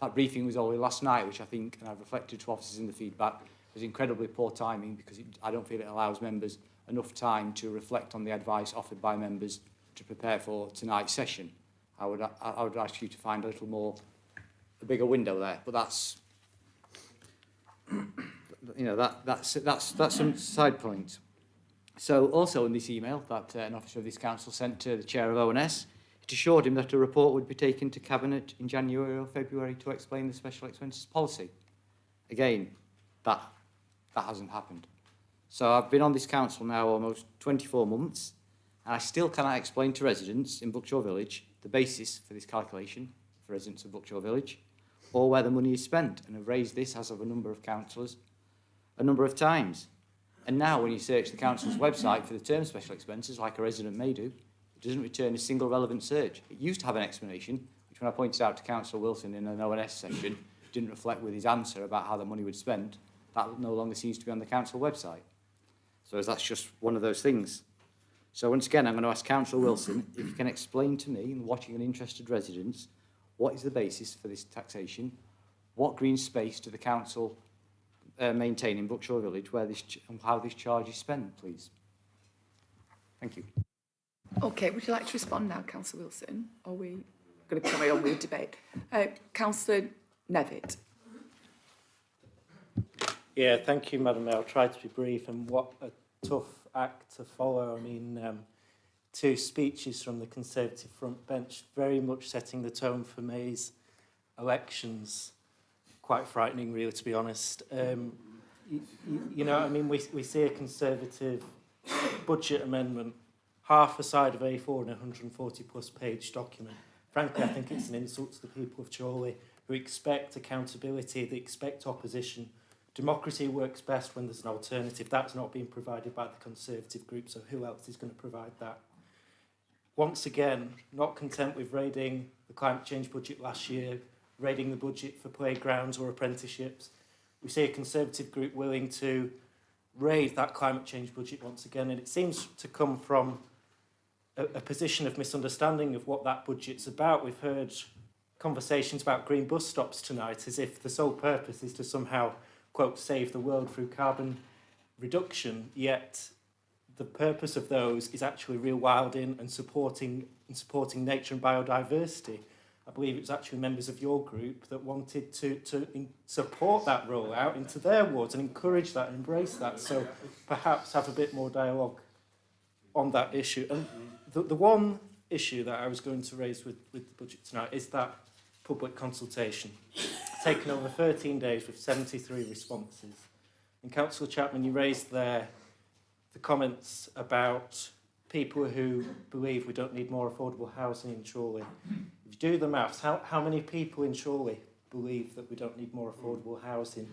That briefing was only last night, which I think, and I've reflected to officers in the feedback, was incredibly poor timing, because I don't feel it allows members enough time to reflect on the advice offered by members to prepare for tonight's session. I would ask you to find a bigger window there, but that's, you know, that's some side point. So also in this email that an officer of this council sent to the chair of ONS, it assured him that a report would be taken to Cabinet in January or February to explain the special expenses policy. Again, that hasn't happened. So I've been on this council now almost 24 months, and I still cannot explain to residents in Buckshaw Village the basis for this calculation for residents of Buckshaw Village, or where the money is spent, and have raised this, as of a number of councillors, a number of times. And now when you search the council's website for the term special expenses, like a resident may do, it doesn't return a single relevant search. It used to have an explanation, which when I pointed out to Councillor Wilson in an ONS session, didn't reflect with his answer about how the money was spent. That no longer seems to be on the council website. So that's just one of those things. So once again, I'm going to ask Councillor Wilson if you can explain to me, and watching and interested residents, what is the basis for this taxation, what green space do the council maintain in Brookshaw Village where and how this charge is spent, please? Thank you. Okay, would you like to respond now, Councillor Wilson? Or are we going to carry on with the debate? Councillor Nevitt. Yeah, thank you, Madam Mayor. I'll try to be brief, and what a tough act to follow. I mean, two speeches from the Conservative front bench, very much setting the tone for May's elections. Quite frightening, really, to be honest. You know, I mean, we see a Conservative budget amendment, half a side of A4 in a 140-plus page document. Frankly, I think it's an insult to the people of Chorley who expect accountability, they expect opposition. Democracy works best when there's an alternative. That's not being provided by the Conservative group, so who else is going to provide that? Once again, not content with raiding the climate change budget last year, raiding the budget for playgrounds or apprenticeships, we see a Conservative group willing to raid that climate change budget once again, and it seems to come from a position of misunderstanding of what that budget's about. We've heard conversations about green bus stops tonight as if the sole purpose is to somehow, quote, save the world through carbon reduction, yet the purpose of those is actually rewilding and supporting nature and biodiversity. I believe it was actually members of your group that wanted to support that rollout into their wards and encourage that, embrace that, so perhaps have a bit more dialogue on that issue. And the one issue that I was going to raise with the budget tonight is that public consultation. Taken over 13 days with 73 responses. And Councillor Chapman, you raised there the comments about people who believe we don't need more affordable housing in Chorley. If you do the maths, how many people in Chorley believe that we don't need more affordable housing?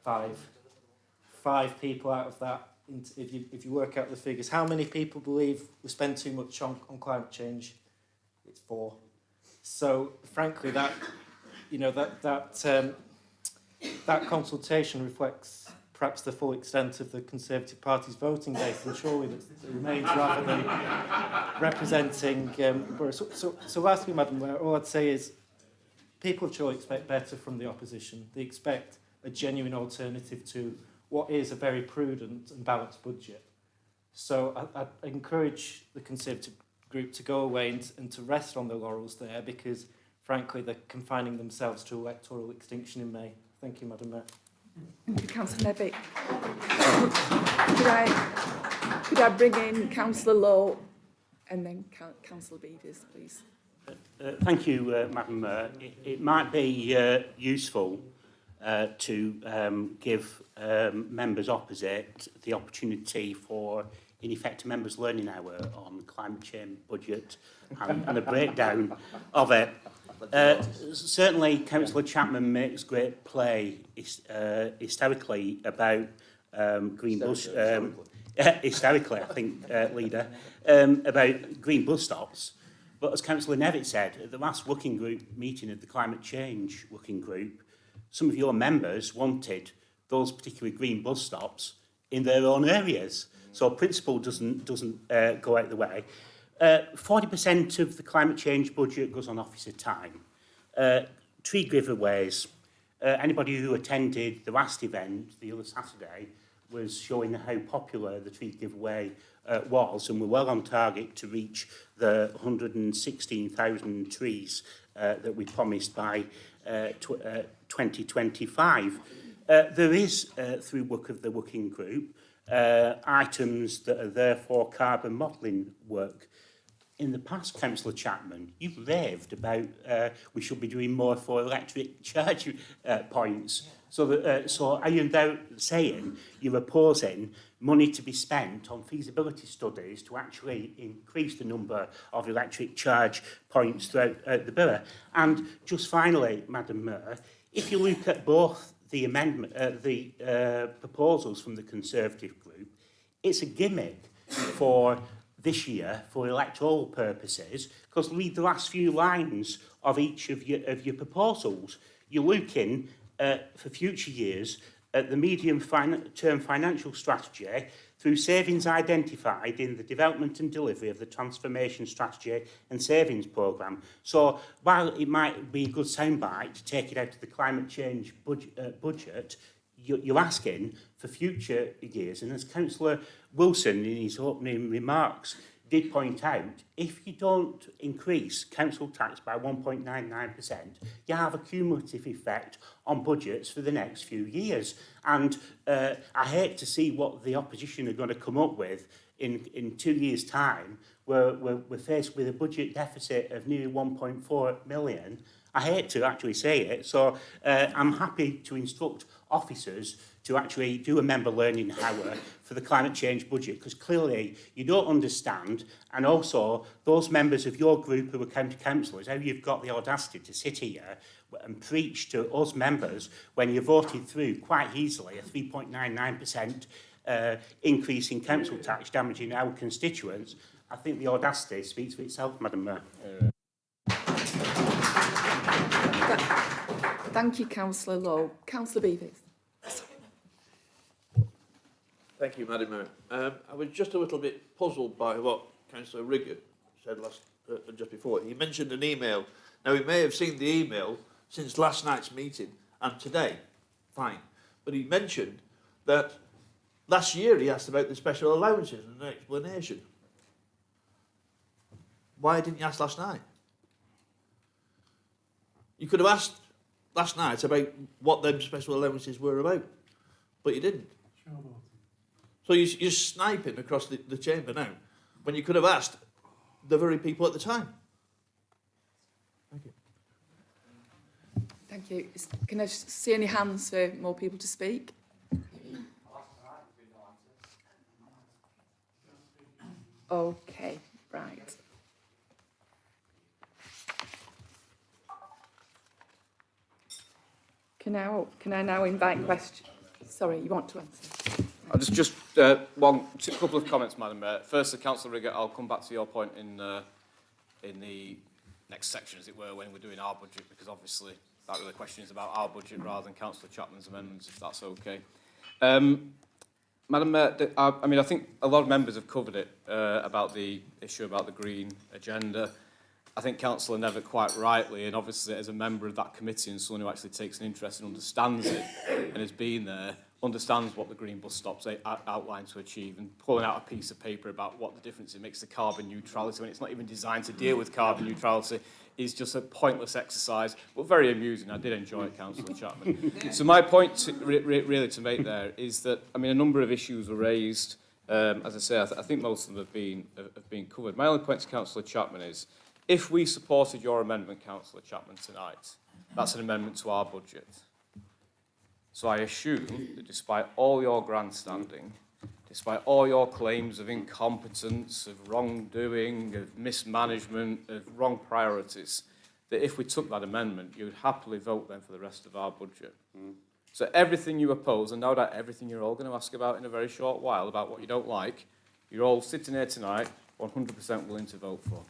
5. 5 people out of that. If you work out the figures, how many people believe we spend too much on climate change? It's 4. So, frankly, that consultation reflects perhaps the full extent of the Conservative Party's voting base, and surely that remains rather than representing. So lastly, Madam Mayor, all I'd say is people of Chorley expect better from the opposition. They expect a genuine alternative to what is a very prudent and balanced budget. So I encourage the Conservative group to go away and to rest on their laurels there, because frankly they're confining themselves to electoral extinction in May. Thank you, Madam Mayor. Thank you, Councillor Nevitt. Could I bring in Councillor Lowe and then Councillor Beavers, please? Thank you, Madam Mayor. It might be useful to give members opposite the opportunity for, in effect, a members' learning hour on climate change budget and a breakdown of it. Certainly, Councillor Chapman makes great play hysterically about green bus. Hysterically, I think, leader, about green bus stops. But as Councillor Nevitt said, at the last working group meeting of the climate change working group, some of your members wanted those particular green bus stops in their own areas. So principle doesn't go out the way. 40% of the climate change budget goes on officer time. Tree giveaways. Anybody who attended the last event, the other Saturday, was showing how popular the tree giveaway was, and we're well on target to reach the 116,000 trees that we promised by 2025. There is, through work of the working group, items that are there for carbon modelling work. In the past, Councillor Chapman, you've raved about we should be doing more for electric charge points. So are you now saying you're opposing money to be spent on feasibility studies to actually increase the number of electric charge points throughout the borough? And just finally, Madam Mayor, if you look at both the proposals from the Conservative group, it's a gimmick for this year for electoral purposes, because read the last few lines of each of your proposals. You're looking for future years at the medium-term financial strategy through savings identified in the development and delivery of the transformation strategy and savings programme. So while it might be a good soundbite to take it out of the climate change budget, you're asking for future years. And as Councillor Wilson in his opening remarks did point out, if you don't increase council tax by 1.99%, you have a cumulative effect on budgets for the next few years. And I hate to see what the opposition are going to come up with in 2 years' time, where we're faced with a budget deficit of nearly 1.4 million. I hate to actually say it, so I'm happy to instruct officers to actually do a member learning hour for the climate change budget, because clearly you don't understand, and also those members of your group who are county councillors, how you've got the audacity to sit here and preach to us members when you voted through quite easily a 3.99% increase in council tax damaging our constituents. I think the audacity speaks for itself, Madam Mayor. Thank you, Councillor Lowe. Councillor Beavis. Thank you, Madam Mayor. I was just a little bit puzzled by what Councillor Rigger said just before. He mentioned an email. Now, he may have seen the email since last night's meeting and today. Fine. But he mentioned that last year he asked about the special allowances and an explanation. Why didn't you ask last night? You could have asked last night about what them special allowances were about, but you didn't. So you're sniping across the chamber now, when you could have asked the very people at the time. Thank you. Thank you. Can I see any hands for more people to speak? Okay, right. Can I now invite questions? Sorry, you want to answer? I'll just couple of comments, Madam Mayor. Firstly, Councillor Rigger, I'll come back to your point in the next section, as it were, when we're doing our budget, because obviously that really question is about our budget rather than Councillor Chapman's amendments, if that's okay. Madam Mayor, I think a lot of members have covered it about the issue about the green agenda. I think Councillor Nevitt quite rightly, and obviously as a member of that committee and someone who actually takes an interest and understands it and has been there, understands what the Green Bus Stops outline to achieve, and pulling out a piece of paper about what the difference it makes to carbon neutrality when it's not even designed to deal with carbon neutrality is just a pointless exercise, but very amusing. I did enjoy it, Councillor Chapman. So my point really to make there is that, I mean, a number of issues were raised. As I say, I think most of them have been covered. My only point to Councillor Chapman is, if we supported your amendment, Councillor Chapman, tonight, that's an amendment to our budget. So I assume that despite all your grandstanding, despite all your claims of incompetence, of wrongdoing, of mismanagement, of wrong priorities, that if we took that amendment, you would happily vote then for the rest of our budget. So everything you oppose, and no doubt everything you're all going to ask about in a very short while, about what you don't like, you're all sitting here tonight 100% willing to vote for.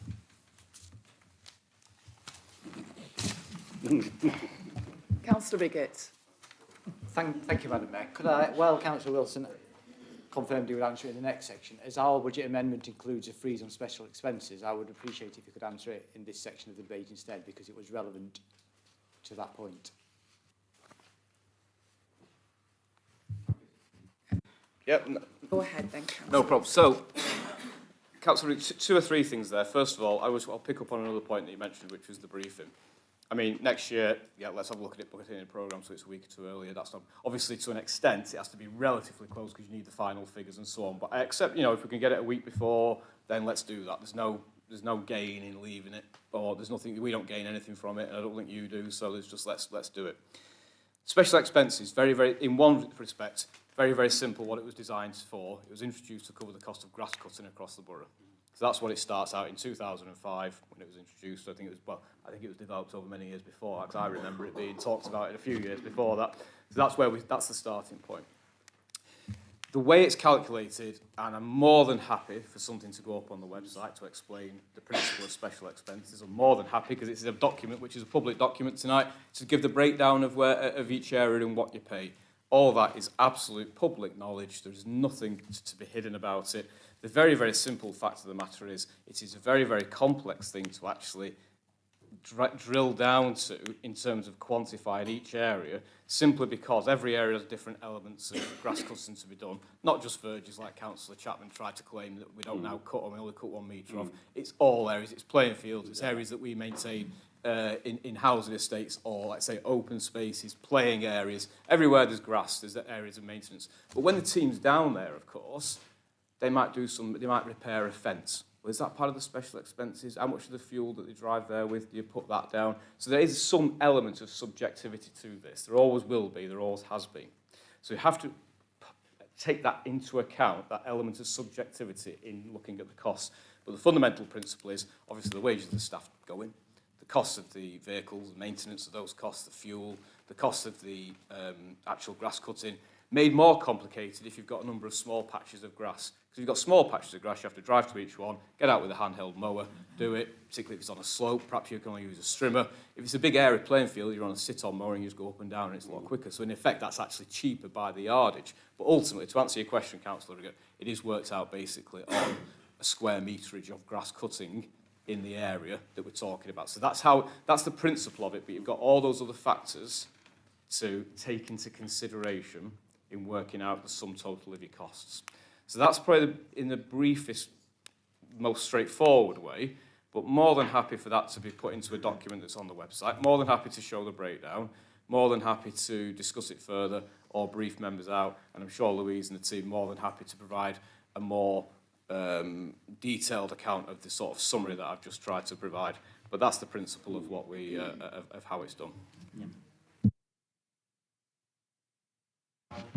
Councillor Biggett. Thank you, Madam Mayor. Could I, well, Councillor Wilson confirmed he would answer it in the next section. As our budget amendment includes a freeze on special expenses, I would appreciate if you could answer it in this section of the debate instead, because it was relevant to that point. Yep. Go ahead then, Councillor. No problem. So, Councillor, two or three things there. First of all, I'll pick up on another point that you mentioned, which was the briefing. I mean, next year, yeah, let's have a look at it, put it in a programme so it's a week or two earlier. That's not, obviously, to an extent, it has to be relatively close because you need the final figures and so on. But I accept, you know, if we can get it a week before, then let's do that. There's no gain in leaving it, or there's nothing, we don't gain anything from it, and I don't think you do, so there's just let's do it. Special expenses, very, in one respect, very simple what it was designed for. It was introduced to cover the cost of grass cutting across the borough. So that's what it starts out in 2005 when it was introduced. I think it was developed over many years before, because I remember it being talked about in a few years before that. So that's the starting point. The way it's calculated, and I'm more than happy for something to go up on the website to explain the principle of special expenses. I'm more than happy because it's a document, which is a public document tonight, to give the breakdown of each area and what you pay. All that is absolute public knowledge. There is nothing to be hidden about it. The very, very simple fact of the matter is it is a very, very complex thing to actually drill down to in terms of quantifying each area, simply because every area has different elements of grass cutting to be done. Not just verges, like Councillor Chapman tried to claim that we don't now cut, or we only cut 1 metre off. It's all areas, it's playing fields, it's areas that we maintain in housing estates, or let's say open spaces, playing areas. Everywhere there's grass, there's areas of maintenance. But when the team's down there, of course, they might repair a fence. Well, is that part of the special expenses? How much of the fuel that they drive there with, do you put that down? So there is some element of subjectivity to this. There always will be, there always has been. So you have to take that into account, that element of subjectivity in looking at the costs. But the fundamental principle is, obviously, the wages of the staff go in, the costs of the vehicles, the maintenance of those costs, the fuel, the cost of the actual grass cutting, made more complicated if you've got a number of small patches of grass. Because if you've got small patches of grass, you have to drive to each one, get out with a handheld mower, do it, particularly if it's on a slope, perhaps you can only use a strimmer. If it's a big area playing field, you're on a sit-on mower and you just go up and down and it's a lot quicker. So in effect, that's actually cheaper by the yardage. But ultimately, to answer your question, Councillor Rigger, it is worked out basically on a square meterage of grass cutting in the area that we're talking about. So that's the principle of it, but you've got all those other factors to take into consideration in working out the sum total of your costs. So that's probably in the briefest, most straightforward way, but more than happy for that to be put into a document that's on the website, more than happy to show the breakdown, more than happy to discuss it further or brief members out, and I'm sure Louise and the team more than happy to provide a more detailed account of the sort of summary that I've just tried to provide. But that's the principle of what we, of how it's done. Yeah.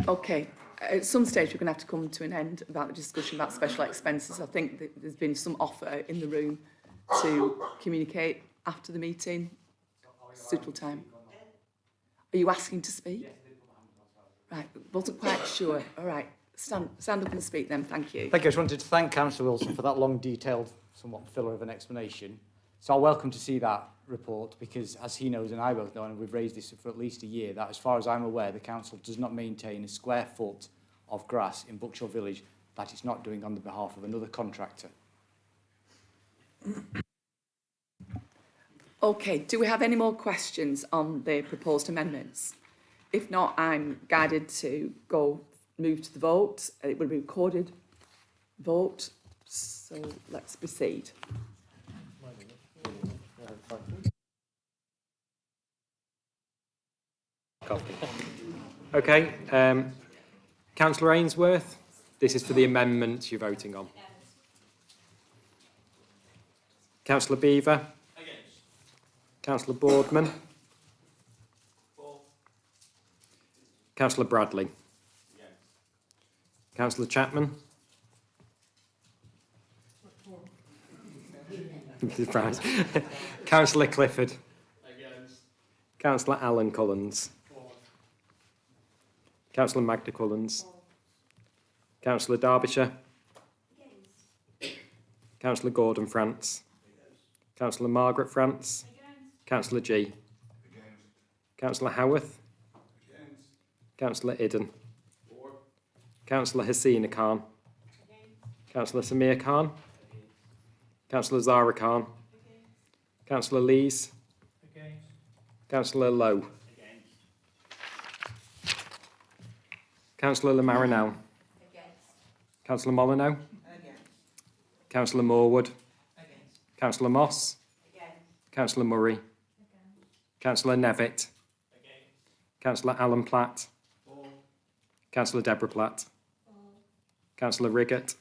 Okay, at some stage we're going to have to come to an end about the discussion about special expenses. I think that there's been some offer in the room to communicate after the meeting, suitable time. Are you asking to speak? Right, wasn't quite sure. All right, stand up and speak then, thank you. Thank you. I just wanted to thank Councillor Wilson for that long, detailed, somewhat filler of an explanation. So I welcome to see that report because, as he knows and I both know, and we've raised this for at least a year, that as far as I'm aware, the council does not maintain a square foot of grass in Buckshaw Village that it's not doing on the behalf of another contractor. Okay, do we have any more questions on the proposed amendments? If not, I'm guided to move to the vote. It will be recorded vote, so let's proceed. Okay, Councillor Ainsworth, this is for the amendment you're voting on. Councillor Beaver. Against. Councillor Boardman. For. Councillor Bradley. Against. Councillor Chapman. Surprise. Councillor Clifford. Against. Councillor Alan Collins. For. Councillor Magda Collins. For. Councillor Derbyshire. Against. Councillor Gordon France. Against. Councillor Margaret France. Against. Councillor G. Against. Councillor Howarth. Against. Councillor Idden. For. Councillor Hasina Khan. Against. Councillor Samir Khan. Councillor Zara Khan. Against. Councillor Lees. Against. Councillor Lowe. Against. Councillor Lamarinel. Against. Councillor Molyneux. Against. Councillor Morwood. Against. Councillor Moss. Against. Councillor Murray. Against. Councillor Nevitt. Against. Councillor Alan Platt. For. Councillor Deborah Platt. For. Councillor Riggett.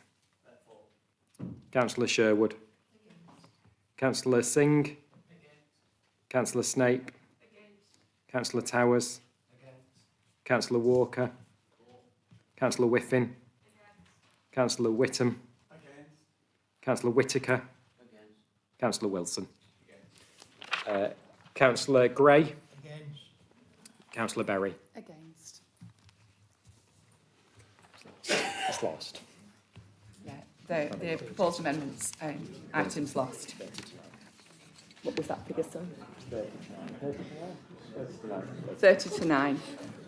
For. Councillor Sherwood. Councillor Singh. Against. Councillor Snape. Against. Councillor Towers. Against. Councillor Walker. For. Councillor Whiffin. Against. Councillor Whittam. Against. Councillor Whittaker. Against. Councillor Wilson. Against. Councillor Gray. Against. Councillor Berry. Against. It's lost. Yeah, the proposed amendments items lost. What was that figure, son? 30 to 9.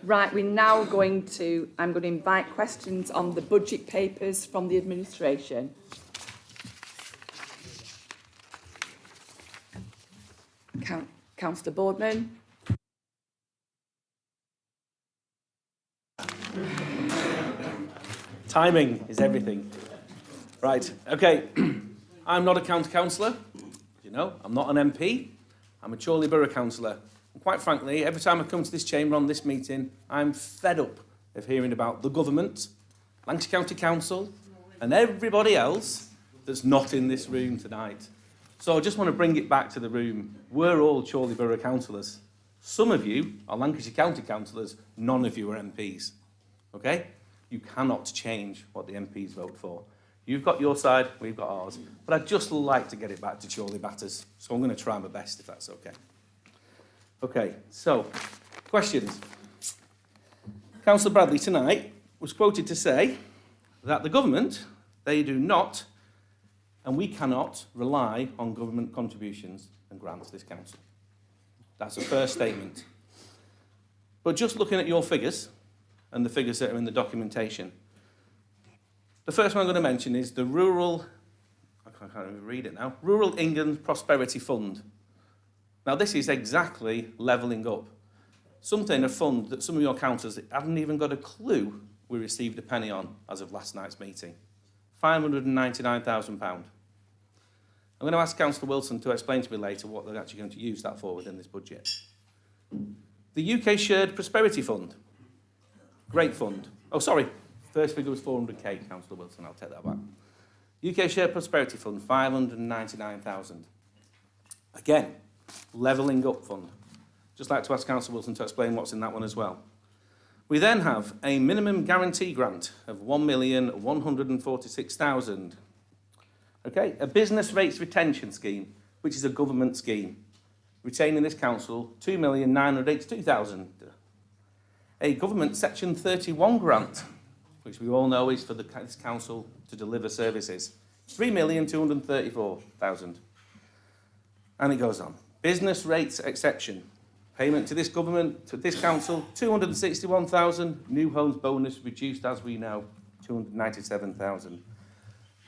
Right, we're now I'm going to invite questions on the budget papers from the administration. Councillor Boardman. Timing is everything. Right, okay. I'm not a county councillor. As you know, I'm not an MP. I'm a Chorley Borough councillor. And quite frankly, every time I come to this chamber on this meeting, I'm fed up of hearing about the government, Lancashire County Council, and everybody else that's not in this room tonight. So I just want to bring it back to the room. We're all Chorley Borough councillors. Some of you are Lancashire County councillors, none of you are MPs. Okay? You cannot change what the MPs vote for. You've got your side, we've got ours. But I'd just like to get it back to Chorley matters. So I'm going to try my best, if that's okay. Okay, so, questions. Councillor Bradley tonight was quoted to say that the government, they do not, and we cannot rely on government contributions and grants to this council. That's a first statement. But just looking at your figures, and the figures that are in the documentation, the first one I'm going to mention is the Rural, I can't even read it now, Rural England Prosperity Fund. Now this is exactly levelling up. Something, a fund that some of your councillors haven't even got a clue we received a penny on as of last night's meeting. £599,000. I'm going to ask Councillor Wilson to explain to me later what they're actually going to use that for within this budget. The UK Shared Prosperity Fund. Great fund. Oh, sorry. First figure was 400k, Councillor Wilson. I'll take that back. UK Shared Prosperity Fund, 599,000. Again, levelling up fund. Just like to ask Councillor Wilson to explain what's in that one as well. We then have a minimum guarantee grant of 1,146,000. Okay, a business rates retention scheme, which is a government scheme, retaining this council 2,982,000. A government Section 31 grant, which we all know is for this council to deliver services, 3,234,000. And it goes on. Business rates exception, payment to this government, to this council, 261,000. New homes bonus reduced, as we know, 297,000.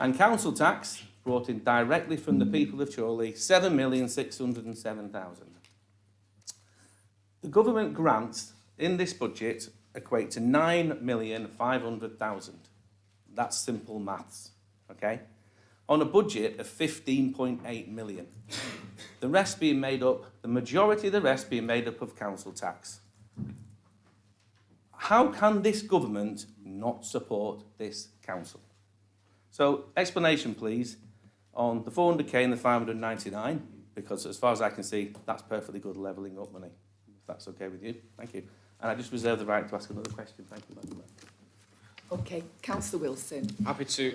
And council tax, brought in directly from the people of Chorley, 7,607,000. The government grants in this budget equate to 9,500,000. That's simple maths, okay? On a budget of 15.8 million. The rest being made up, the majority of the rest being made up of council tax. How can this government not support this council? So, explanation please on the 400k and the 599, because as far as I can see, that's perfectly good levelling up money. If that's okay with you, thank you. And I just reserve the right to ask another question. Thank you, Madam Mayor. Okay, Councillor Wilson. Happy to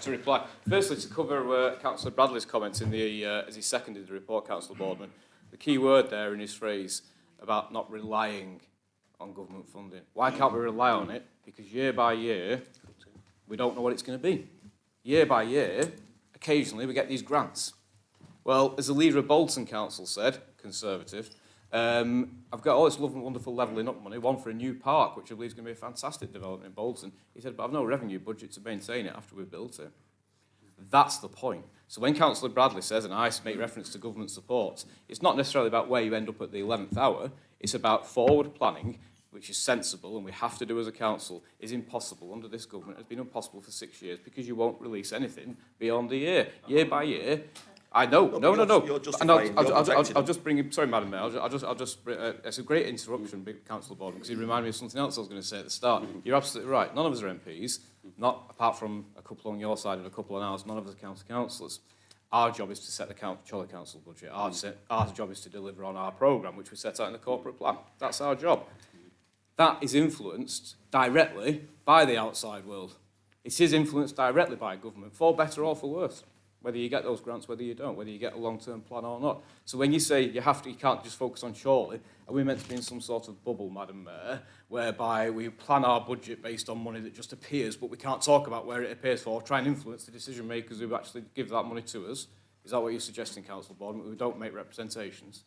reply. Firstly, to cover Councillor Bradley's comments in the as he seconded the report, Councillor Boardman, the key word there in his phrase about not relying on government funding. Why can't we rely on it? Because year by year, we don't know what it's going to be. Year by year, occasionally we get these grants. Well, as the leader of Bolton Council said, Conservative, I've got all this lovely, wonderful levelling up money, one for a new park, which I believe is going to be a fantastic development in Bolton. He said, but I've no revenue budget to maintain it after we've built it. That's the point. So when Councillor Bradley says, and I make reference to government support, it's not necessarily about where you end up at the 11th hour, it's about forward planning, which is sensible, and we have to do as a council, is impossible under this government. It's been impossible for 6 years because you won't release anything beyond a year. Year by year, I know, no. And I'll just bring him. Sorry, Madam Mayor. I'll just. It's a great interruption, Councillor Boardman, because he reminded me of something else I was going to say at the start. You're absolutely right. None of us are MPs, not apart from a couple on your side and a couple on ours. None of us are county councillors. Our job is to set the Chorley Council budget. Our job is to deliver on our programme, which we set out in the corporate plan. That's our job. That is influenced directly by the outside world. It is influenced directly by government, for better or for worse. Whether you get those grants, whether you don't, whether you get a long-term plan or not. So when you say you can't just focus on Chorley, are we meant to be in some sort of bubble, Madam Mayor, whereby we plan our budget based on money that just appears, but we can't talk about where it appears for, or try and influence the decision makers who actually give that money to us? Is that what you're suggesting, Councillor Boardman? We don't make representations?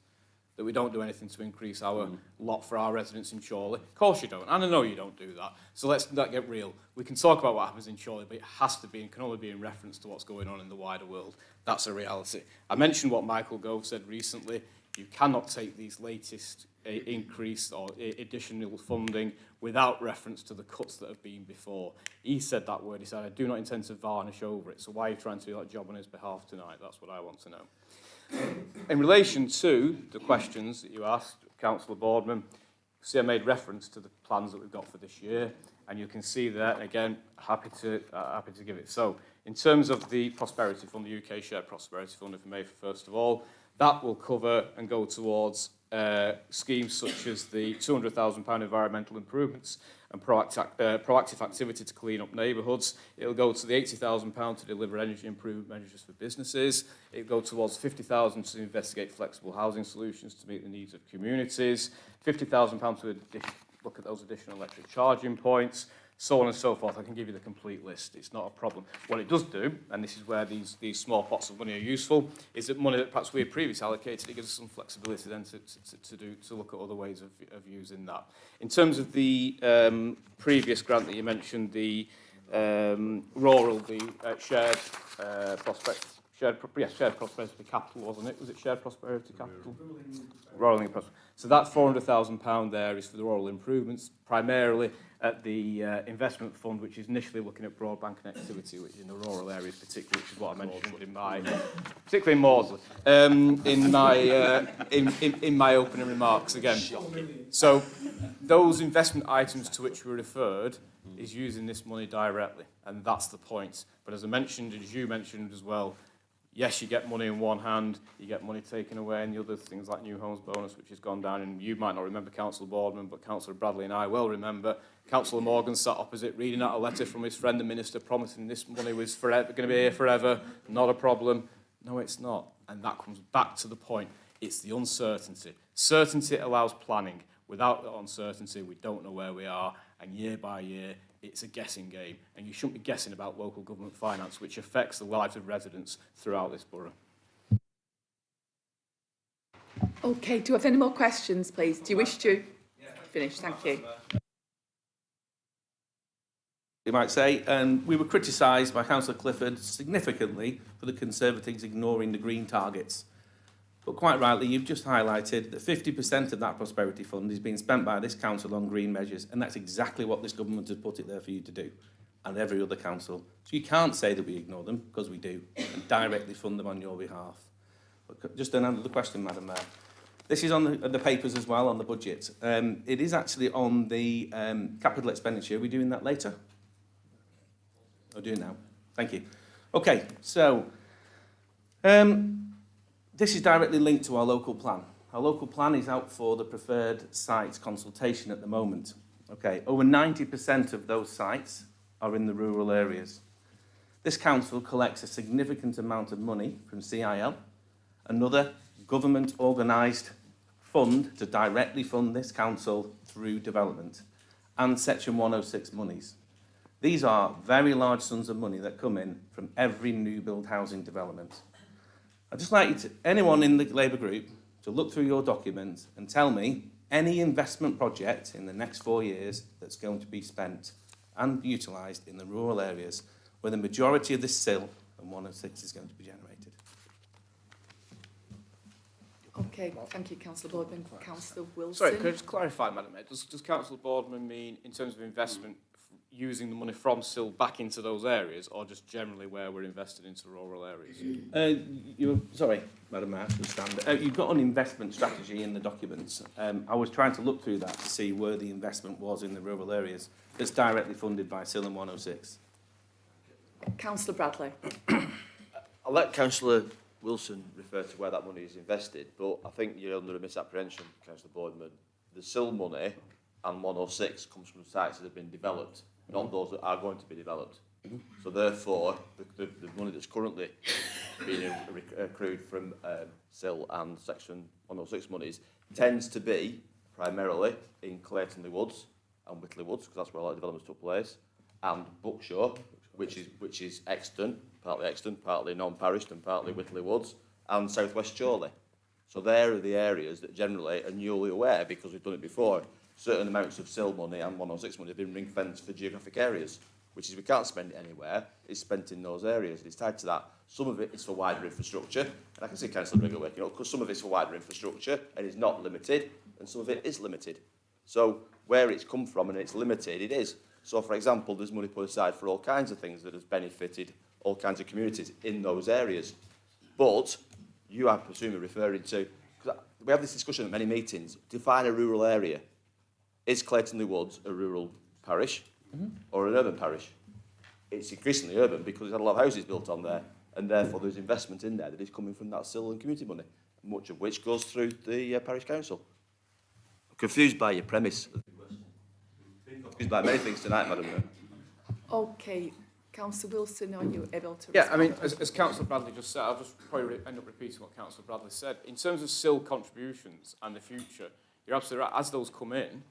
That we don't do anything to increase our lot for our residents in Chorley? Of course you don't, and I know you don't do that. So let's not get real. We can talk about what happens in Chorley, but it has to be and can only be in reference to what's going on in the wider world. That's a reality. I mentioned what Michael Gove said recently. You cannot take these latest increase or additional funding without reference to the cuts that have been before. He said that word. He said, I do not intend to varnish over it. So why are you trying to do that job on his behalf tonight? That's what I want to know. In relation to the questions that you asked, Councillor Boardman, see I made reference to the plans that we've got for this year, and you can see that, and again, happy to give it. So, in terms of the Prosperity Fund, the UK Shared Prosperity Fund, if I may, first of all, that will cover and go towards schemes such as the £200,000 environmental improvements and proactive activity to clean up neighbourhoods. It'll go to the £80,000 to deliver energy improvement measures for businesses. It'll go towards £50,000 to investigate flexible housing solutions to meet the needs of communities. £50,000 to look at those additional electric charging points, so on and so forth. I can give you the complete list. It's not a problem. What it does do, and this is where these small pots of money are useful, is that money that perhaps we had previously allocated, it gives us some flexibility then to look at other ways of using that. In terms of the previous grant that you mentioned, the rural, the shared prosperity capital, wasn't it? Was it shared prosperity capital? Rural prosperity. So that £400,000 there is for the rural improvements, primarily at the investment fund, which is initially looking at broadband connectivity, which is in the rural areas particularly, which is what I mentioned in my, particularly in Maudsley, in my opening remarks again. So those investment items to which we referred is using this money directly, and that's the point. But as I mentioned, as you mentioned as well, yes, you get money in one hand, you get money taken away in the other, things like New Homes Bonus, which has gone down, and you might not remember Councillor Boardman, but Councillor Bradley and I will remember. Councillor Morgan sat opposite reading out a letter from his friend the Minister promising this money was going to be here forever, not a problem. No, it's not. And that comes back to the point. It's the uncertainty. Certainty allows planning. Without that uncertainty, we don't know where we are, and year by year, it's a guessing game, and you shouldn't be guessing about local government finance, which affects the lives of residents throughout this borough. Okay, do you have any more questions, please? Do you wish to finish? Thank you. You might say, and we were criticised by Councillor Clifford significantly for the Conservatives ignoring the green targets. But quite rightly, you've just highlighted that 50% of that prosperity fund is being spent by this council on green measures, and that's exactly what this government has put it there for you to do, and every other council. So you can't say that we ignore them, because we do, and directly fund them on your behalf. But just another question, Madam Mayor. This is on the papers as well, on the budget. It is actually on the capital expenditure. Are we doing that later? I'll do it now. Thank you. Okay, so this is directly linked to our local plan. Our local plan is out for the preferred sites consultation at the moment. Okay, over 90% of those sites are in the rural areas. This council collects a significant amount of money from CIL, another government organised fund to directly fund this council through development, and Section 106 monies. These are very large sums of money that come in from every new build housing development. I'd just like you to, anyone in the Labour group, to look through your documents and tell me any investment project in the next 4 years that's going to be spent and utilised in the rural areas where the majority of this SIL and 106 is going to be generated. Okay, thank you, Councillor Boardman. Councillor Wilson. Sorry, could I just clarify, Madam Mayor? Does Councillor Boardman mean, in terms of investment, using the money from SIL back into those areas, or just generally where we're invested into rural areas? Sorry, Madam Mayor, you've got an investment strategy in the documents. I was trying to look through that to see where the investment was in the rural areas. It's directly funded by SIL and 106. Councillor Bradley. I'll let Councillor Wilson refer to where that money is invested, but I think you're under a misapprehension, Councillor Boardman. The SIL money and 106 comes from sites that have been developed, not those that are going to be developed. So therefore, the money that's currently being accrued from SIL and Section 106 monies tends to be primarily in Clayton-le-Woods and Whitley Woods, because that's where a lot of developments took place, and Buckshaw, which which is Exton, partly non-parished and partly Whitley Woods, and South West Chorley. So there are the areas that generally are newly aware, because we've done it before, certain amounts of SIL money and 106 money have been ring-fenced for geographic areas, which is we can't spend it anywhere, it's spent in those areas. It's tied to that. Some of it is for wider infrastructure, and I can see Councillor Riggle working out, because some of it's for wider infrastructure and it's not limited, and some of it is limited. So where it's come from and it's limited, it is. So, for example, there's money put aside for all kinds of things that has benefited all kinds of communities in those areas. But you are presumably referring to, because we have this discussion at many meetings, define a rural area. Is Clayton-le Woods a rural parish or an urban parish? It's increasingly urban because there's a lot of houses built on there, and therefore there's investment in there that is coming from that SIL and community money, much of which goes through the parish council. I'm confused by your premise. Confused by many things tonight, Madam Mayor. Okay, Councillor Wilson, are you able to Yeah, I mean, respond? as Councillor Bradley just said, I'll just probably end up repeating what Councillor Bradley said. In terms of SIL contributions and the future, you're absolutely right. As those come in,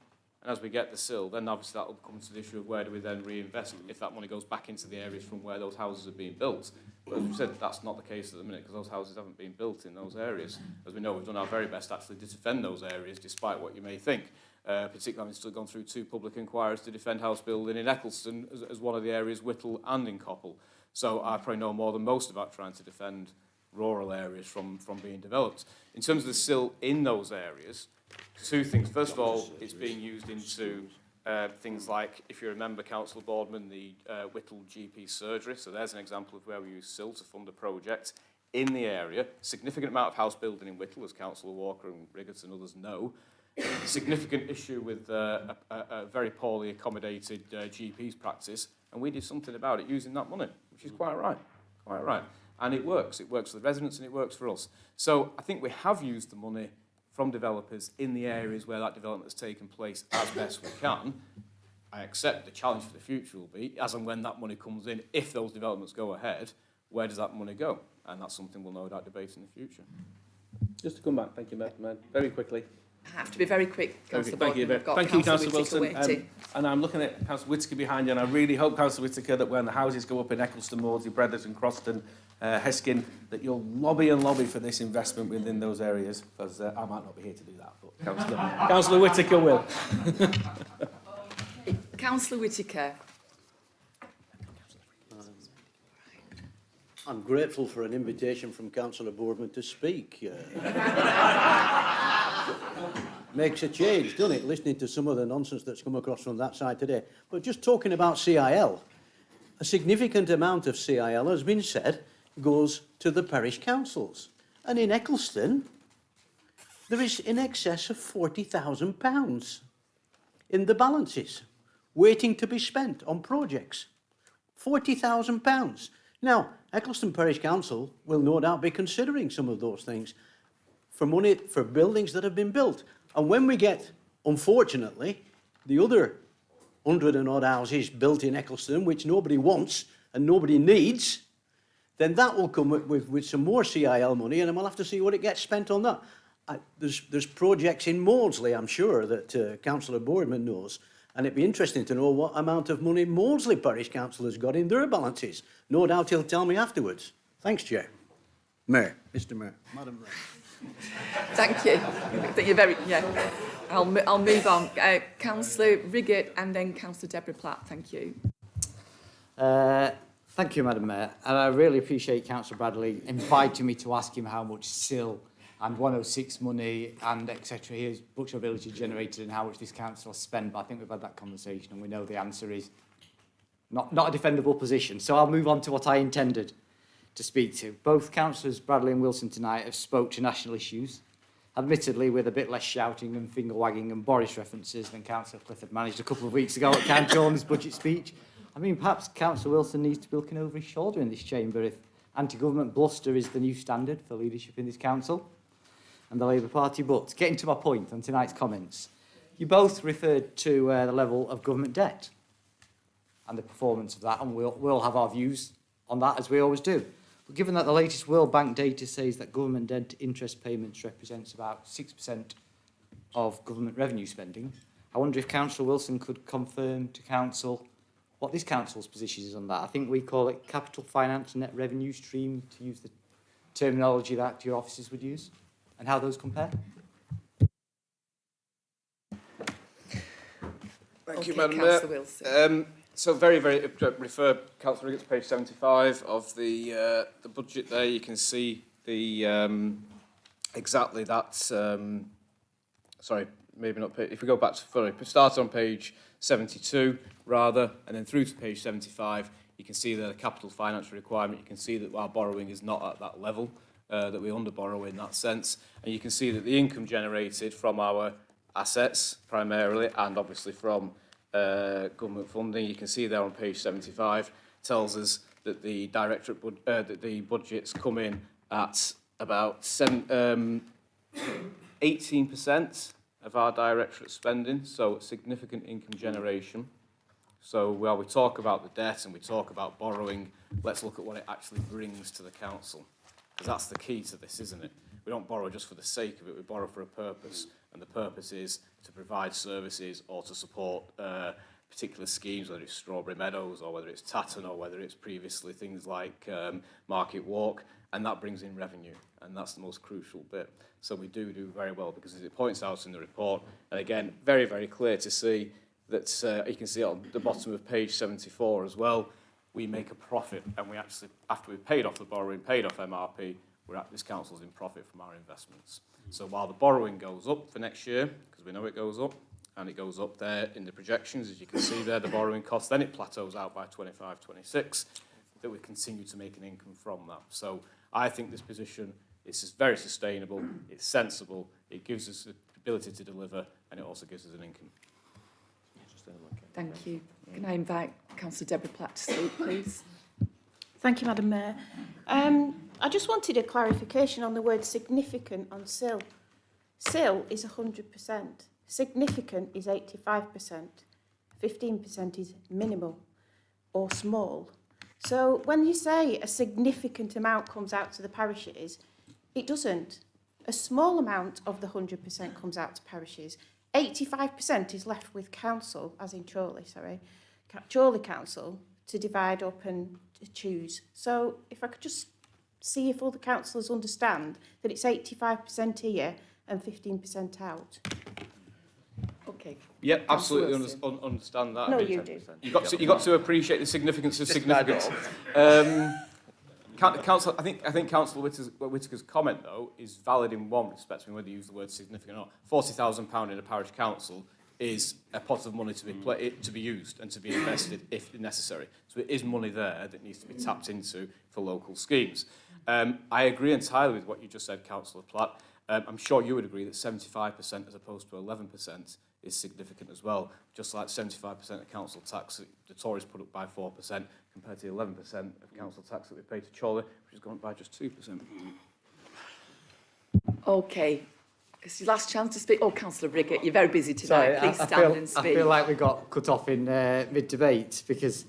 and as we get the SIL, then obviously that will come to the issue of where do we then reinvest if that money goes back into the areas from where those houses are being built. But as we said, that's not the case at the minute, because those houses haven't been built in those areas. As we know, we've done our very best actually to defend those areas, despite what you may think. Particularly having still gone through 2 public inquiries to defend house building in Eccleston as one of the areas, Whittle and in Coppell. So I probably know more than most about trying to defend rural areas from being developed. In terms of the SIL in those areas, 2 things. First of all, it's being used into things like, if you remember, Councillor Boardman, the Whittle GP surgery. So there's an example of where we use SIL to fund a project in the area. Significant amount of house building in Whittle, as Councillor Walker and Riggett and others know. Significant issue with a very poorly accommodated GP's practice, and we did something about it using that money, which is quite right. And it works. It works for the residents and it works for us. So I think we have used the money from developers in the areas where that development has taken place as best we can. I accept the challenge for the future will be, as and when that money comes in, if those developments go ahead, where does that money go? And that's something we'll no doubt debate in the future. Just to come back, thank you, Madam, very quickly. I have to be very quick, Councillor Thank you, Boardman. I've got thank you, Councillor Councillor Whittaker Wilson. waiting. And I'm looking at Councillor Whittaker behind you, and I really hope, Councillor Whittaker, that when the houses go up in Eccleston, Maudsley, Bretherton, Croston, Heskin, that you'll lobby and lobby for this investment within those areas, because I might not be here to do that, but Councillor Whittaker will. Councillor Whittaker. I'm grateful for an invitation from Councillor Boardman to speak. Makes a change, doesn't it, listening to some of the nonsense that's come across from that side today. But just talking about CIL, a significant amount of CIL, has been said, goes to the parish councils. And in Eccleston, there is in excess of £40,000 in the balances, waiting to be spent on projects. £40,000. Now, Eccleston Parish Council will no doubt be considering some of those things for money for buildings that have been built. And when we get, unfortunately, the other 100 and odd houses built in Eccleston, which nobody wants and nobody needs, then that will come with some more CIL money, and we'll have to see what it gets spent on that. There's projects in Maudsley, I'm sure, that Councillor Boardman knows, and it'd be interesting to know what amount of money Maudsley Parish Council has got in their balances. No doubt he'll tell me afterwards. Thanks, Chair. Mayor, Mr. Mayor, Madam Mayor. Thank you. I think you're very, yeah. I'll move on. Councillor Riggett and then Councillor Deborah Platt. Thank you. Thank you, Madam Mayor. And I really appreciate Councillor Bradley inviting me to ask him how much SIL and 106 money and etc. his Buckshire Village has generated and how much this council has spent. But I think we've had that conversation and we know the answer is not a defendable position. So I'll move on to what I intended to speak to. Both Councillors Bradley and Wilson tonight have spoke to national issues, admittedly with a bit less shouting and finger-wagging and Boris references than Councillor Clifford managed a couple of weeks ago at County Ormond's budget speech. I mean, perhaps Councillor Wilson needs to be looking over his shoulder in this chamber if anti-government bluster is the new standard for leadership in this council and the Labour Party. But getting to my point on tonight's comments, you both referred to the level of government debt and the performance of that, and we'll have our views on that, as we always do. But given that the latest World Bank data says that government debt interest payments represents about 6% of government revenue spending, I wonder if Councillor Wilson could confirm to Council what this council's position is on that. I think we call it capital finance net revenue stream, to use the terminology that your officers would use, and how those compare. Thank you, Okay, Madam Councillor Mayor. Wilson. So very, refer Councillor Riggett to page 75 of the budget there. You can see the exactly that. Sorry, maybe not. If we go back to start on page 72 rather, and then through to page 75, you can see the capital financial requirement. You can see that our borrowing is not at that level, that we under borrow in that sense, and you can see that the income generated from our assets primarily, and obviously from government funding, you can see there on page 75, tells us that the that the budgets come in at about 18% of our directorate spending, so significant income generation. So while we talk about the debt and we talk about borrowing, let's look at what it actually brings to the council, because that's the key to this, isn't it? We don't borrow just for the sake of it, we borrow for a purpose, and the purpose is to provide services or to support particular schemes, whether it's Strawberry Meadows or whether it's Tatton or whether it's previously things like Market Walk, and that brings in revenue, and that's the most crucial bit. So we do very well, because as it points out in the report, and again, very, very clear to see that you can see on the bottom of page 74 as well, we make a profit, and we actually, after we've paid off the borrowing, paid off MRP, this council's in profit from our investments. So while the borrowing goes up for next year, because we know it goes up, and it goes up there in the projections, as you can see there, the borrowing cost, then it plateaus out by 25, 26, that we continue to make an income from that. So I think this position is very sustainable, it's sensible, it gives us the ability to deliver, and it also gives us an income. Thank you. Can I invite Councillor Deborah Platt to speak, please? Thank you, Madam Mayor. I just wanted a clarification on the word significant on SIL. SIL is 100%. Significant is 85%. 15% is minimal or small. So when you say a significant amount comes out to the parishes, it doesn't. A small amount of the 100% comes out to parishes. 85% is left with council, as in Chorley, Chorley Council, to divide up and to choose. So if I could just see if all the councillors understand that it's 85% here and 15% out. Okay. Yep, absolutely understand that. No, you do. You got to appreciate the significance of significance. Council, I think Councillor Whittaker's comment though is valid in one respect, whether you use the word significant or not. £40,000 in a parish council is a pot of money to be used and to be invested if necessary. So it is money there that needs to be tapped into for local schemes. I agree entirely with what you just said, Councillor Platt. I'm sure you would agree that 75% as opposed to 11% is significant as well. Just like 75% of council tax that the Tories put up by 4% compared to 11% of council tax that we pay to Chorley, which has gone up by just 2%. Okay. It's your last chance to speak. Oh, Councillor Riggett, you're very busy tonight. Please stand and speak. I feel like we got cut off in mid-debate because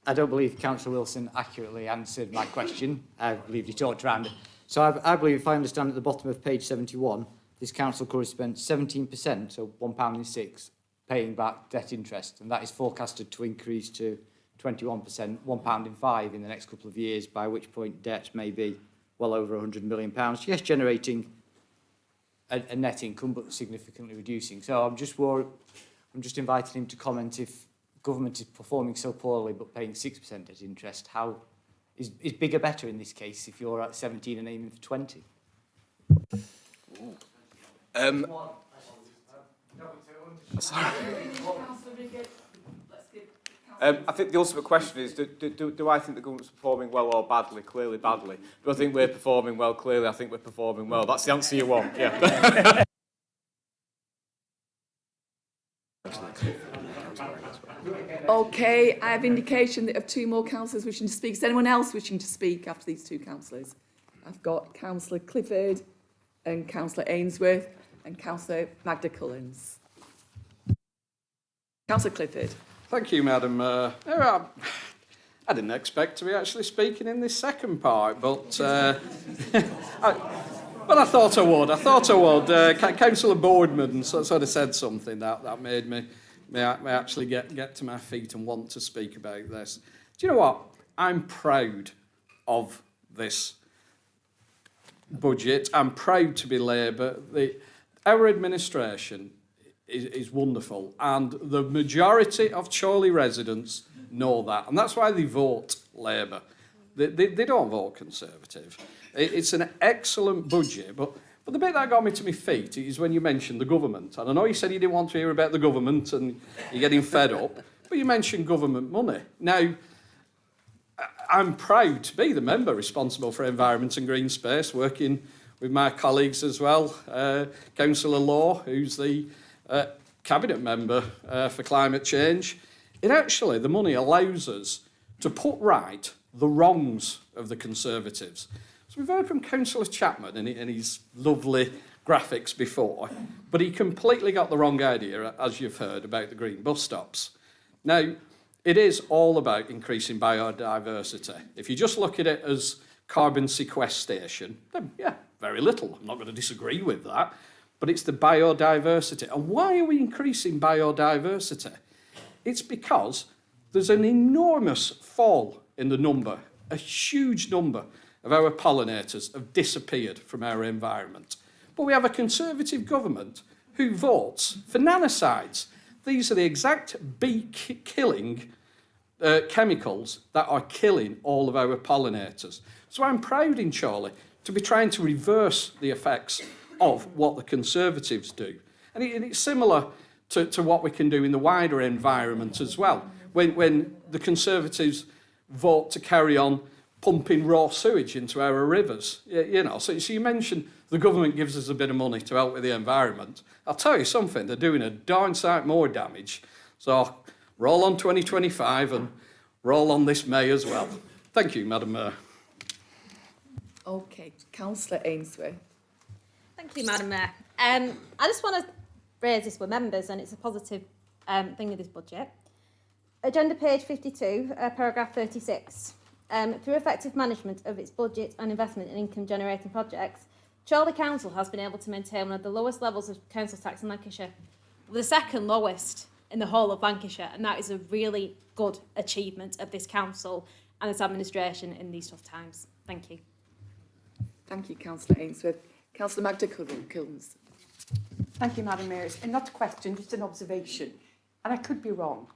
I don't believe Councillor Wilson accurately answered my question. I believe he talked around it. So I believe, if I understand, at the bottom of page 71, this council currently spent 17%, so £1.06, paying back debt interest, and that is forecasted to increase to 21%, £1.05 in the next couple of years, by which point debt may be well over £100 million. Yes, generating a net income, but significantly reducing. So I'm just inviting him to comment if government is performing so poorly but paying 6% debt interest, how is bigger better in this case if you're at 17 and aiming for 20? I think the ultimate question is, do I think the government's performing well or badly? Clearly badly. Do I think we're performing well? Clearly I think we're performing well. That's the answer you want, yeah. Okay, I have indication of two more councillors wishing to speak. Is anyone else wishing to speak after these two councillors? I've got Councillor Clifford and Councillor Ainsworth and Councillor Magda Cullens. Councillor Clifford. Thank you, Madam Mayor. I didn't expect to be actually speaking in this second part, but I thought I would. Councillor Boardman sort of said something that made me may I actually get to my feet and want to speak about this. Do you know what? I'm proud of this budget. I'm proud to be Labour. Our administration is wonderful, and the majority of Chorley residents know that, and that's why they vote Labour. They don't vote Conservative. It's an excellent budget, but the bit that got me to my feet is when you mentioned the government. And I know you said you didn't want to hear about the government and you're getting fed up, but you mentioned government money. Now, I'm proud to be the member responsible for environment and green space, working with my colleagues as well, Councillor Law, who's the cabinet member for climate change. The money allows us to put right the wrongs of the Conservatives. So we've heard from Councillor Chapman and his lovely graphics before, but he completely got the wrong idea, as you've heard, about the green bus stops. Now, it is all about increasing biodiversity. If you just look at it as carbon sequestration, then yeah, very little. I'm not going to disagree with that, but it's the biodiversity. And why are we increasing biodiversity? It's because there's an enormous fall in the number, a huge number of our pollinators have disappeared from our environment. But we have a Conservative government who votes for nanocides. These are the exact bee-killing chemicals that are killing all of our pollinators. So I'm proud in Chorley to be trying to reverse the effects of what the Conservatives do. And it's similar to what we can do in the wider environment as well. When the Conservatives vote to carry on pumping raw sewage into our rivers, so you mentioned the government gives us a bit of money to help with the environment. I'll tell you something, they're doing a darn sight more damage. So roll on 2025 and roll on this May as well. Thank you, Madam Mayor. Okay, Councillor Ainsworth. Thank you, Madam Mayor. I just want to raise this with members, and it's a positive thing with this budget. Agenda page 52, paragraph 36. Through effective management of its budget and investment in income-generating projects, Chorley Council has been able to maintain one of the lowest levels of council tax in Lancashire, the second lowest in the whole of Lancashire, and that is a really good achievement of this council and its administration in these tough times. Thank you. Thank you, Councillor Ainsworth. Councillor Magda Kilns. Thank you, Madam Mayor. And not a question, just an observation. And I could be wrong,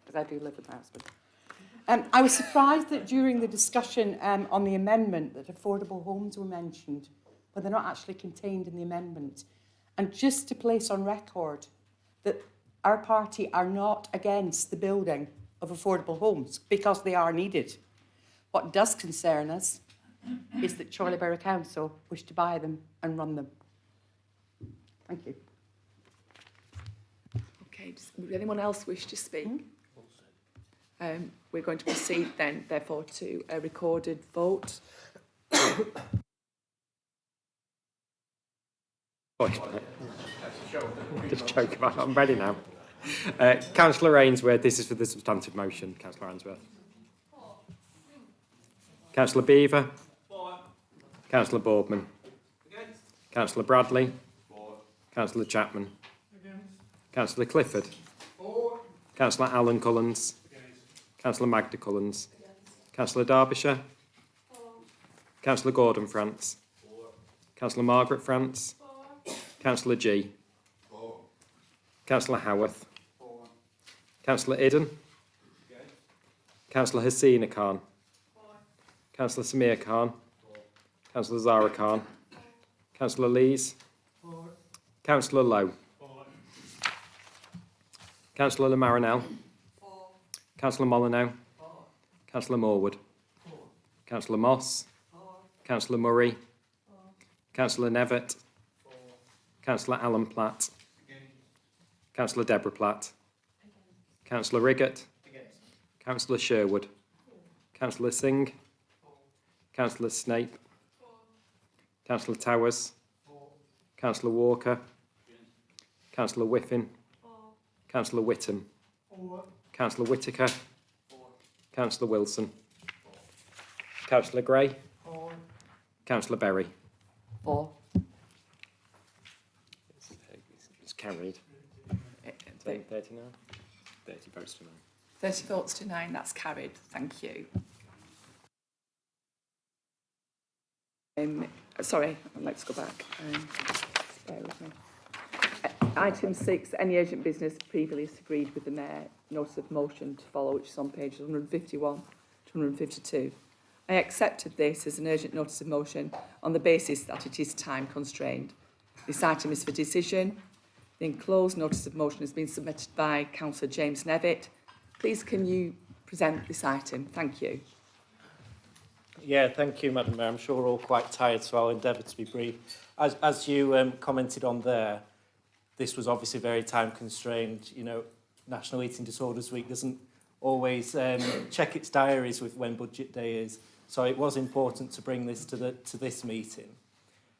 because I do live with my husband. I was surprised that during the discussion on the amendment that affordable homes were mentioned, but they're not actually contained in the amendment. And just to place on record that our party are not against the building of affordable homes, because they are needed. What does concern us is that Chorley Borough Council wish to buy them and run them. Thank you. Okay, does anyone else wish to speak? We're going to proceed then, therefore, to a recorded vote. Just joking, I'm ready now. Councillor Ainsworth, this is for the substantive motion. Councillor Ainsworth. Councillor Beaver. Councillor Boardman. Councillor Bradley. Councillor Chapman. Councillor Clifford. Councillor Alan Cullens. Councillor Magda Cullens. Councillor Derbyshire. Councillor Gordon France. Councillor Margaret France. Councillor G. Councillor Howarth. Councillor Idden. Councillor Hasina Khan. Councillor Samir Khan. Councillor Zara Khan. Councillor Lees. Councillor Lowe. Councillor Le Marinel. Councillor Molyneux. Councillor Morwood. Councillor Moss. Councillor Murray. Councillor Nevitt. Councillor Alan Platt. Councillor Deborah Platt. Councillor Riggott. Councillor Sherwood. Councillor Singh. Councillor Snape. Councillor Towers. Councillor Walker. Councillor Whiffin. Councillor Whittam. Councillor Whittaker. Councillor Wilson. Councillor Gray. Councillor Berry. 4. It's carried. 30 now? 30 votes to 9. 30 votes to 9, that's carried. Thank you. Sorry, let's go back. Bear with me. Item 6, any urgent business previously agreed with the Mayor, notice of motion to follow, which is on pages 151 to 152. I accepted this as an urgent notice of motion on the basis that it is time constrained. This item is for decision. The enclosed notice of motion has been submitted by Councillor James Nevitt. Please can you present this item? Thank you. Yeah, thank you, Madam Mayor. I'm sure we're all quite tired, so I'll endeavour to be brief. As you commented on there, this was obviously very time constrained. You know, National Eating Disorders Week doesn't always check its diaries with when budget day is, so it was important to bring this to this meeting.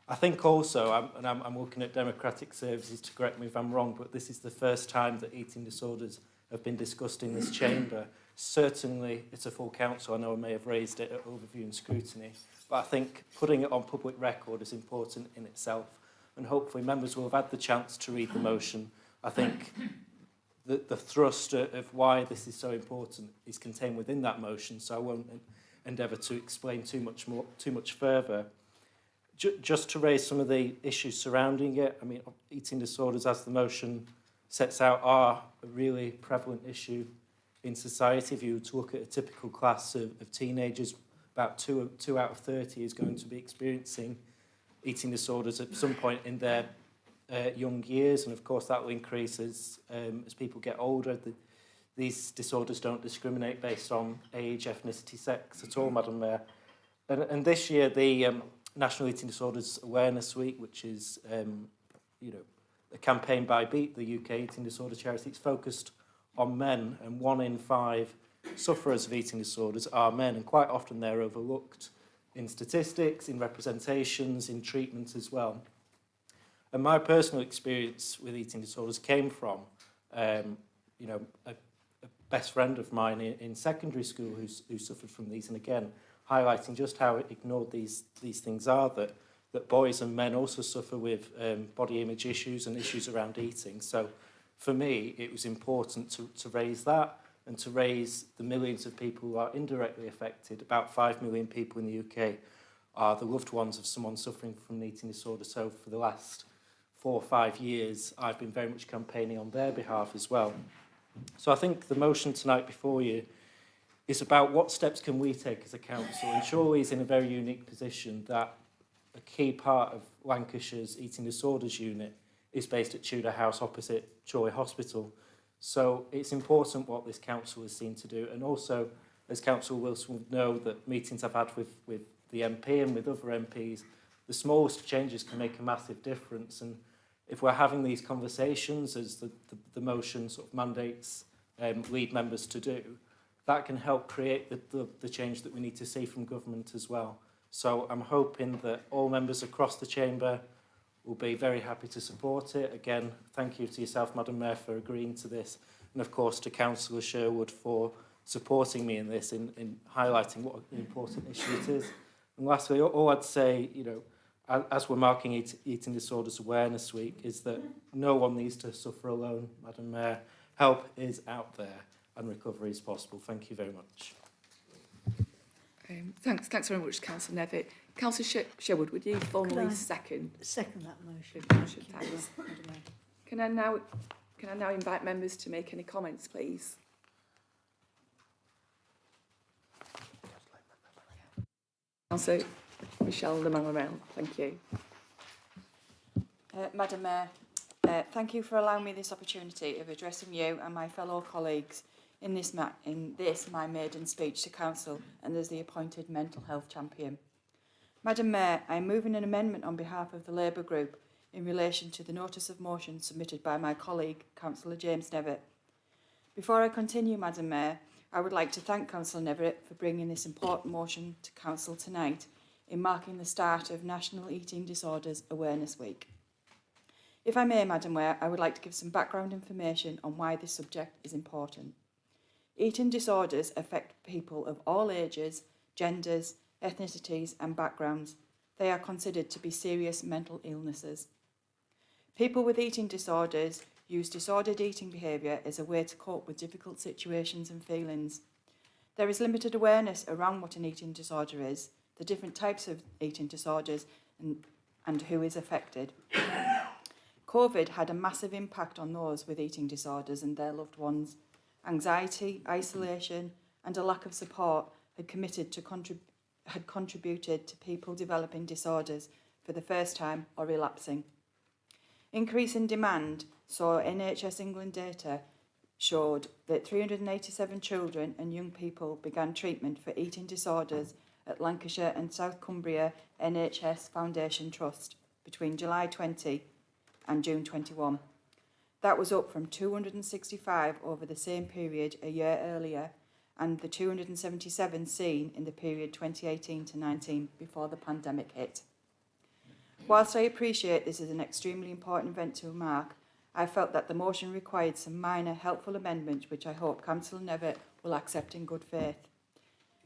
I think also, I'm looking at Democratic Services to correct me if I'm wrong, but this is the first time that eating disorders have been discussed in this chamber. Certainly, it's a full council. I know I may have raised it at overview and scrutiny, but I think putting it on public record is important in itself, and hopefully members will have had the chance to read the motion. I think the thrust of why this is so important is contained within that motion, so I won't endeavour to explain too much further. Just to raise some of the issues surrounding it, I mean, eating disorders, as the motion sets out, are a really prevalent issue in society. If you were to look at a typical class of teenagers, about 2 out of 30 is going to be experiencing eating disorders at some point in their young years, and of course that will increase as people get older. These disorders don't discriminate based on age, ethnicity, sex at all, Madam Mayor. And this year, the National Eating Disorders Awareness Week, which is a campaign by BEAT, the UK eating disorder charity, it's focused on men, and 1 in 5 sufferers of eating disorders are men, and quite often they're overlooked in statistics, in representations, in treatment as well. And my personal experience with eating disorders came from, a best friend of mine in secondary school who suffered from these, and again, highlighting just how ignored these things are, that boys and men also suffer with body image issues and issues around eating. So for me, it was important to raise that, and to raise the millions of people who are indirectly affected. About 5 million people in the UK are the loved ones of someone suffering from an eating disorder. So for the last 4 or 5 years, I've been very much campaigning on their behalf as well. So I think the motion tonight before you is about what steps can we take as a council. And Chorley is in a very unique position that a key part of Lancashire's eating disorders unit is based at Tudor House opposite Chorley Hospital. So it's important what this council is seen to do. And also, as Councillor Wilson would know, that meetings I've had with the MP and with other MPs, the smallest changes can make a massive difference. And if we're having these conversations, as the motion sort of mandates lead members to do, that can help create the change that we need to see from government as well. So I'm hoping that all members across the chamber will be very happy to support it. Again, thank you to yourself, Madam Mayor, for agreeing to this, and of course to Councillor Sherwood for supporting me in this, in highlighting what an important issue it is. And lastly, all I'd say, as we're marking Eating Disorders Awareness Week, is that no one needs to suffer alone, Madam Mayor. Help is out there, and recovery is possible. Thank you very much. Thanks very much, Councillor Nevitt. Councillor Sherwood, would you formally second that motion? Thanks. Can I now invite members to make any comments, please? Councillor Michelle Lemarmel, thank you. Madam Mayor, thank you for allowing me this opportunity of addressing you and my fellow colleagues in this my maiden speech to Council and as the appointed mental health champion. Madam Mayor, I am moving an amendment on behalf of the Labour Group in relation to the notice of motion submitted by my colleague, Councillor James Nevitt. Before I continue, Madam Mayor, I would like to thank Councillor Nevitt for bringing this important motion to Council tonight in marking the start of National Eating Disorders Awareness Week. If I may, Madam Mayor, I would like to give some background information on why this subject is important. Eating disorders affect people of all ages, genders, ethnicities and backgrounds. They are considered to be serious mental illnesses. People with eating disorders use disordered eating behaviour as a way to cope with difficult situations and feelings. There is limited awareness around what an eating disorder is, the different types of eating disorders, and who is affected. COVID had a massive impact on those with eating disorders and their loved ones. Anxiety, isolation, and a lack of support had contributed to people developing disorders for the first time or relapsing. Increase in demand saw NHS England data showed that 387 children and young people began treatment for eating disorders at Lancashire and South Cumbria NHS Foundation Trust between July 20 and June 21. That was up from 265 over the same period a year earlier and the 277 seen in the period 2018 to 19 before the pandemic hit. Whilst I appreciate this is an extremely important event to mark, I felt that the motion required some minor helpful amendments which I hope Councillor Nevitt will accept in good faith.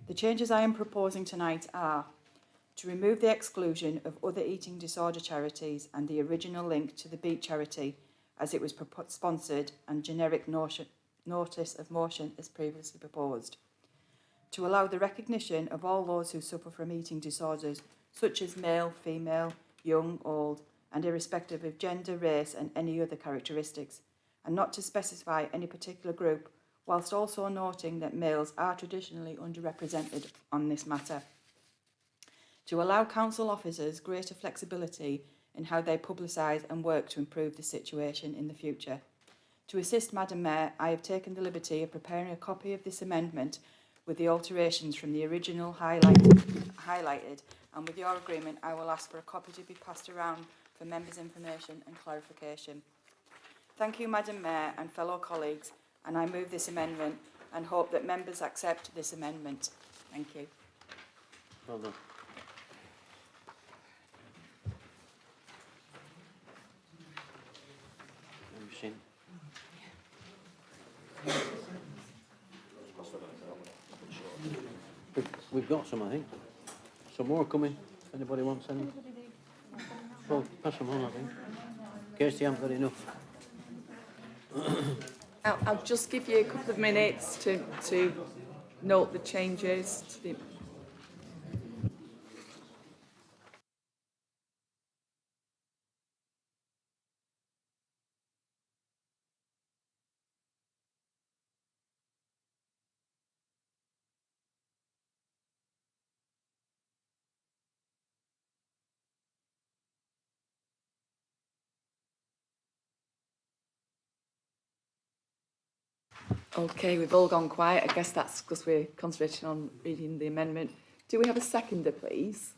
The changes I am proposing tonight are to remove the exclusion of other eating disorder charities and the original link to the Beat charity as it was sponsored and generic notice of motion as previously proposed. To allow the recognition of all those who suffer from eating disorders such as male, female, young, old, and irrespective of gender, race and any other characteristics, and not to specify any particular group, whilst also noting that males are traditionally underrepresented on this matter. To allow council officers greater flexibility in how they publicise and work to improve the situation in the future. To assist Madam Mayor, I have taken the liberty of preparing a copy of this amendment with the alterations from the original highlighted, and with your agreement I will ask for a copy to be passed around for members' information and clarification. Thank you, Madam Mayor and fellow colleagues, and I move this amendment and hope that members accept this amendment. Thank you. Well done. We've got some, I think. Some more coming. If anybody wants any. Well, pass them on, I think. In case you haven't got enough. I'll just give you a couple of minutes to note the changes to the... Okay, we've all gone quiet. I guess that's because we're concentrating on reading the amendment. Do we have a seconder, please?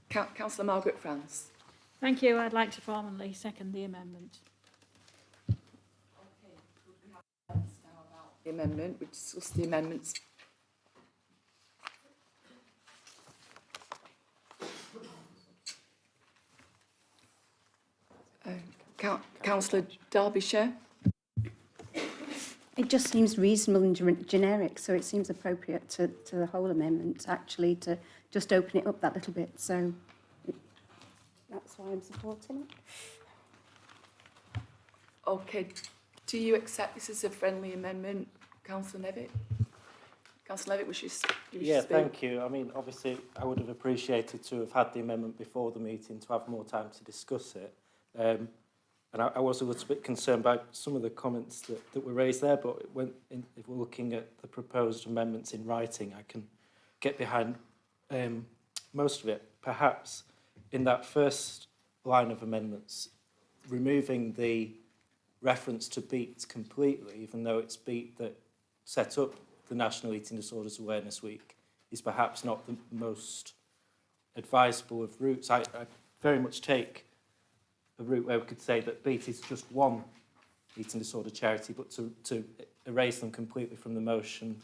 Councillor Margaret France. Thank you. I'd like to formally second the amendment. The amendment, we discussed the amendments. Councillor Derbyshire. It just seems reasonable and generic, so it seems appropriate to the whole amendment, actually, to just open it up that little bit. So that's why I'm supporting it. Okay, do you accept this as a friendly amendment, Councillor Nevitt? Councillor Nevitt wishes to speak. Thank you. I mean, obviously, I would have appreciated to have had the amendment before the meeting to have more time to discuss it. And I was a little bit concerned about some of the comments that were raised there, but if we're looking at the proposed amendments in writing, I can get behind most of it. Perhaps in that first line of amendments, removing the reference to BEAT completely, even though it's BEAT that set up the National Eating Disorders Awareness Week, is perhaps not the most advisable of routes. I very much take a route where we could say that BEAT is just one eating disorder charity, but to erase them completely from the motion.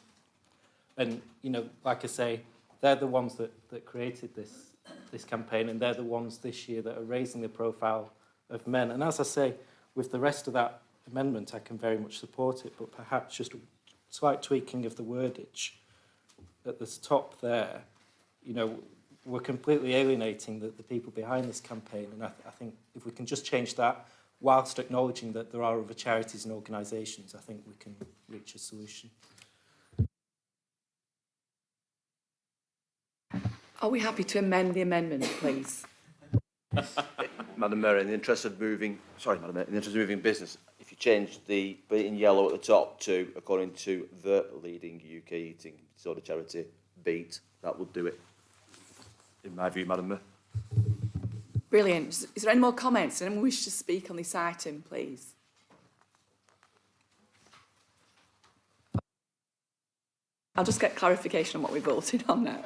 And, you know, like I say, they're the ones that created this campaign, and they're the ones this year that are raising the profile of men. And as I say, with the rest of that amendment, I can very much support it, but perhaps just a slight tweaking of the wordage at the top there. You know, we're completely alienating the people behind this campaign. And I think if we can just change that, whilst acknowledging that there are other charities and organisations, I think we can reach a solution. Are we happy to amend the amendment, please? Madam Mayor, in the interest of moving, Madam Mayor, in the interest of moving business, if you change the bit in yellow at the top to, according to the leading UK eating disorder charity, BEAT, that would do it. In my view, Madam Mayor. Brilliant. Is there any more comments? Anyone wish to speak on this item, please? I'll just get clarification on what we voted on now.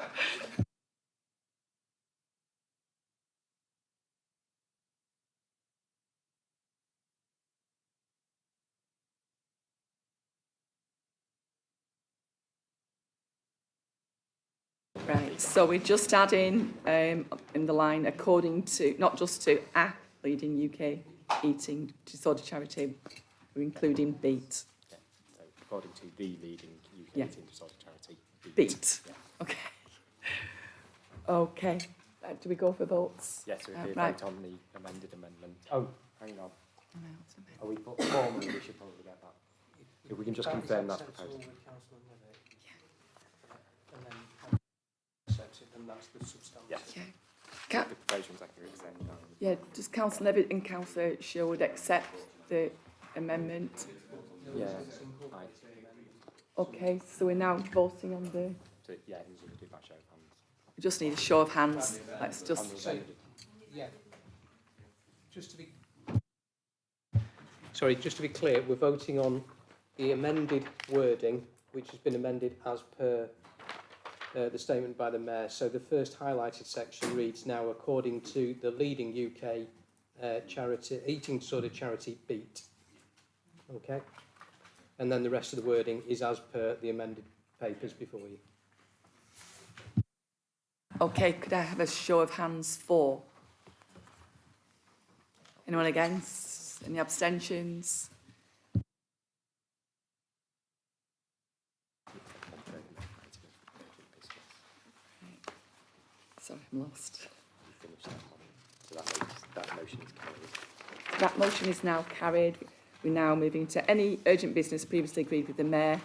Right, so we're just adding in the line according to, not just to a leading UK eating disorder charity, we're including BEAT. Yeah, so according to the leading UK Yeah. eating disorder charity, BEAT. Yeah. Okay. Okay. Do we go for votes? Yes, we did right. vote on the amended amendment. Oh, hang on. Are we formally? We should probably get that. If we can just confirm that proposal. And that's the substance. Yes. Yeah. The proposal is accurate. Yeah, does Councillor Levitt and Councillor Sherwood accept the amendment? Yeah. Right. Okay, so we're now voting on the... So, yeah, who's going to do that show of hands? We just need a show of hands. Let's just... Yeah. Just to be clear, we're voting on the amended wording, which has been amended as per the statement by the Mayor. So the first highlighted section reads now, according to the leading UK charity, eating disorder charity, BEAT. Okay? And then the rest of the wording is as per the amended papers before you. Okay, could I have a show of hands for? Anyone against? Any abstentions? Sorry, I'm lost. So that motion is carried. That motion is now carried. We're now moving to any urgent business previously agreed with the Mayor.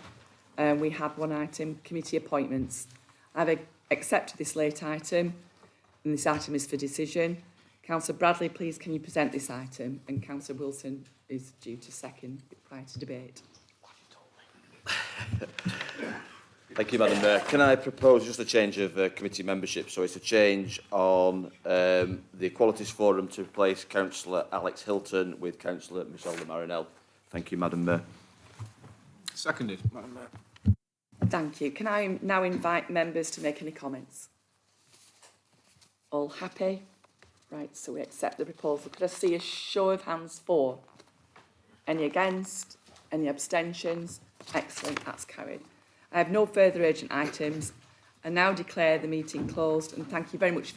We have one item, committee appointments. I've accepted this late item, and this item is for decision. Councillor Bradley, please, can you present this item? And Councillor Wilson is due to second prior to debate. Thank you, Madam Mayor. Can I propose just a change of committee membership? So it's a change on the Equalities Forum to replace Councillor Alex Hilton with Councillor Michelle de Marinel. Thank you, Madam Mayor. Seconded, Madam Mayor. Thank you. Can I now invite members to make any comments? All happy? Right, so we accept the proposal. Could I see a show of hands for? Any against? Any abstentions? Excellent, that's carried. I have no further urgent items. I now declare the meeting closed, and thank you very much for your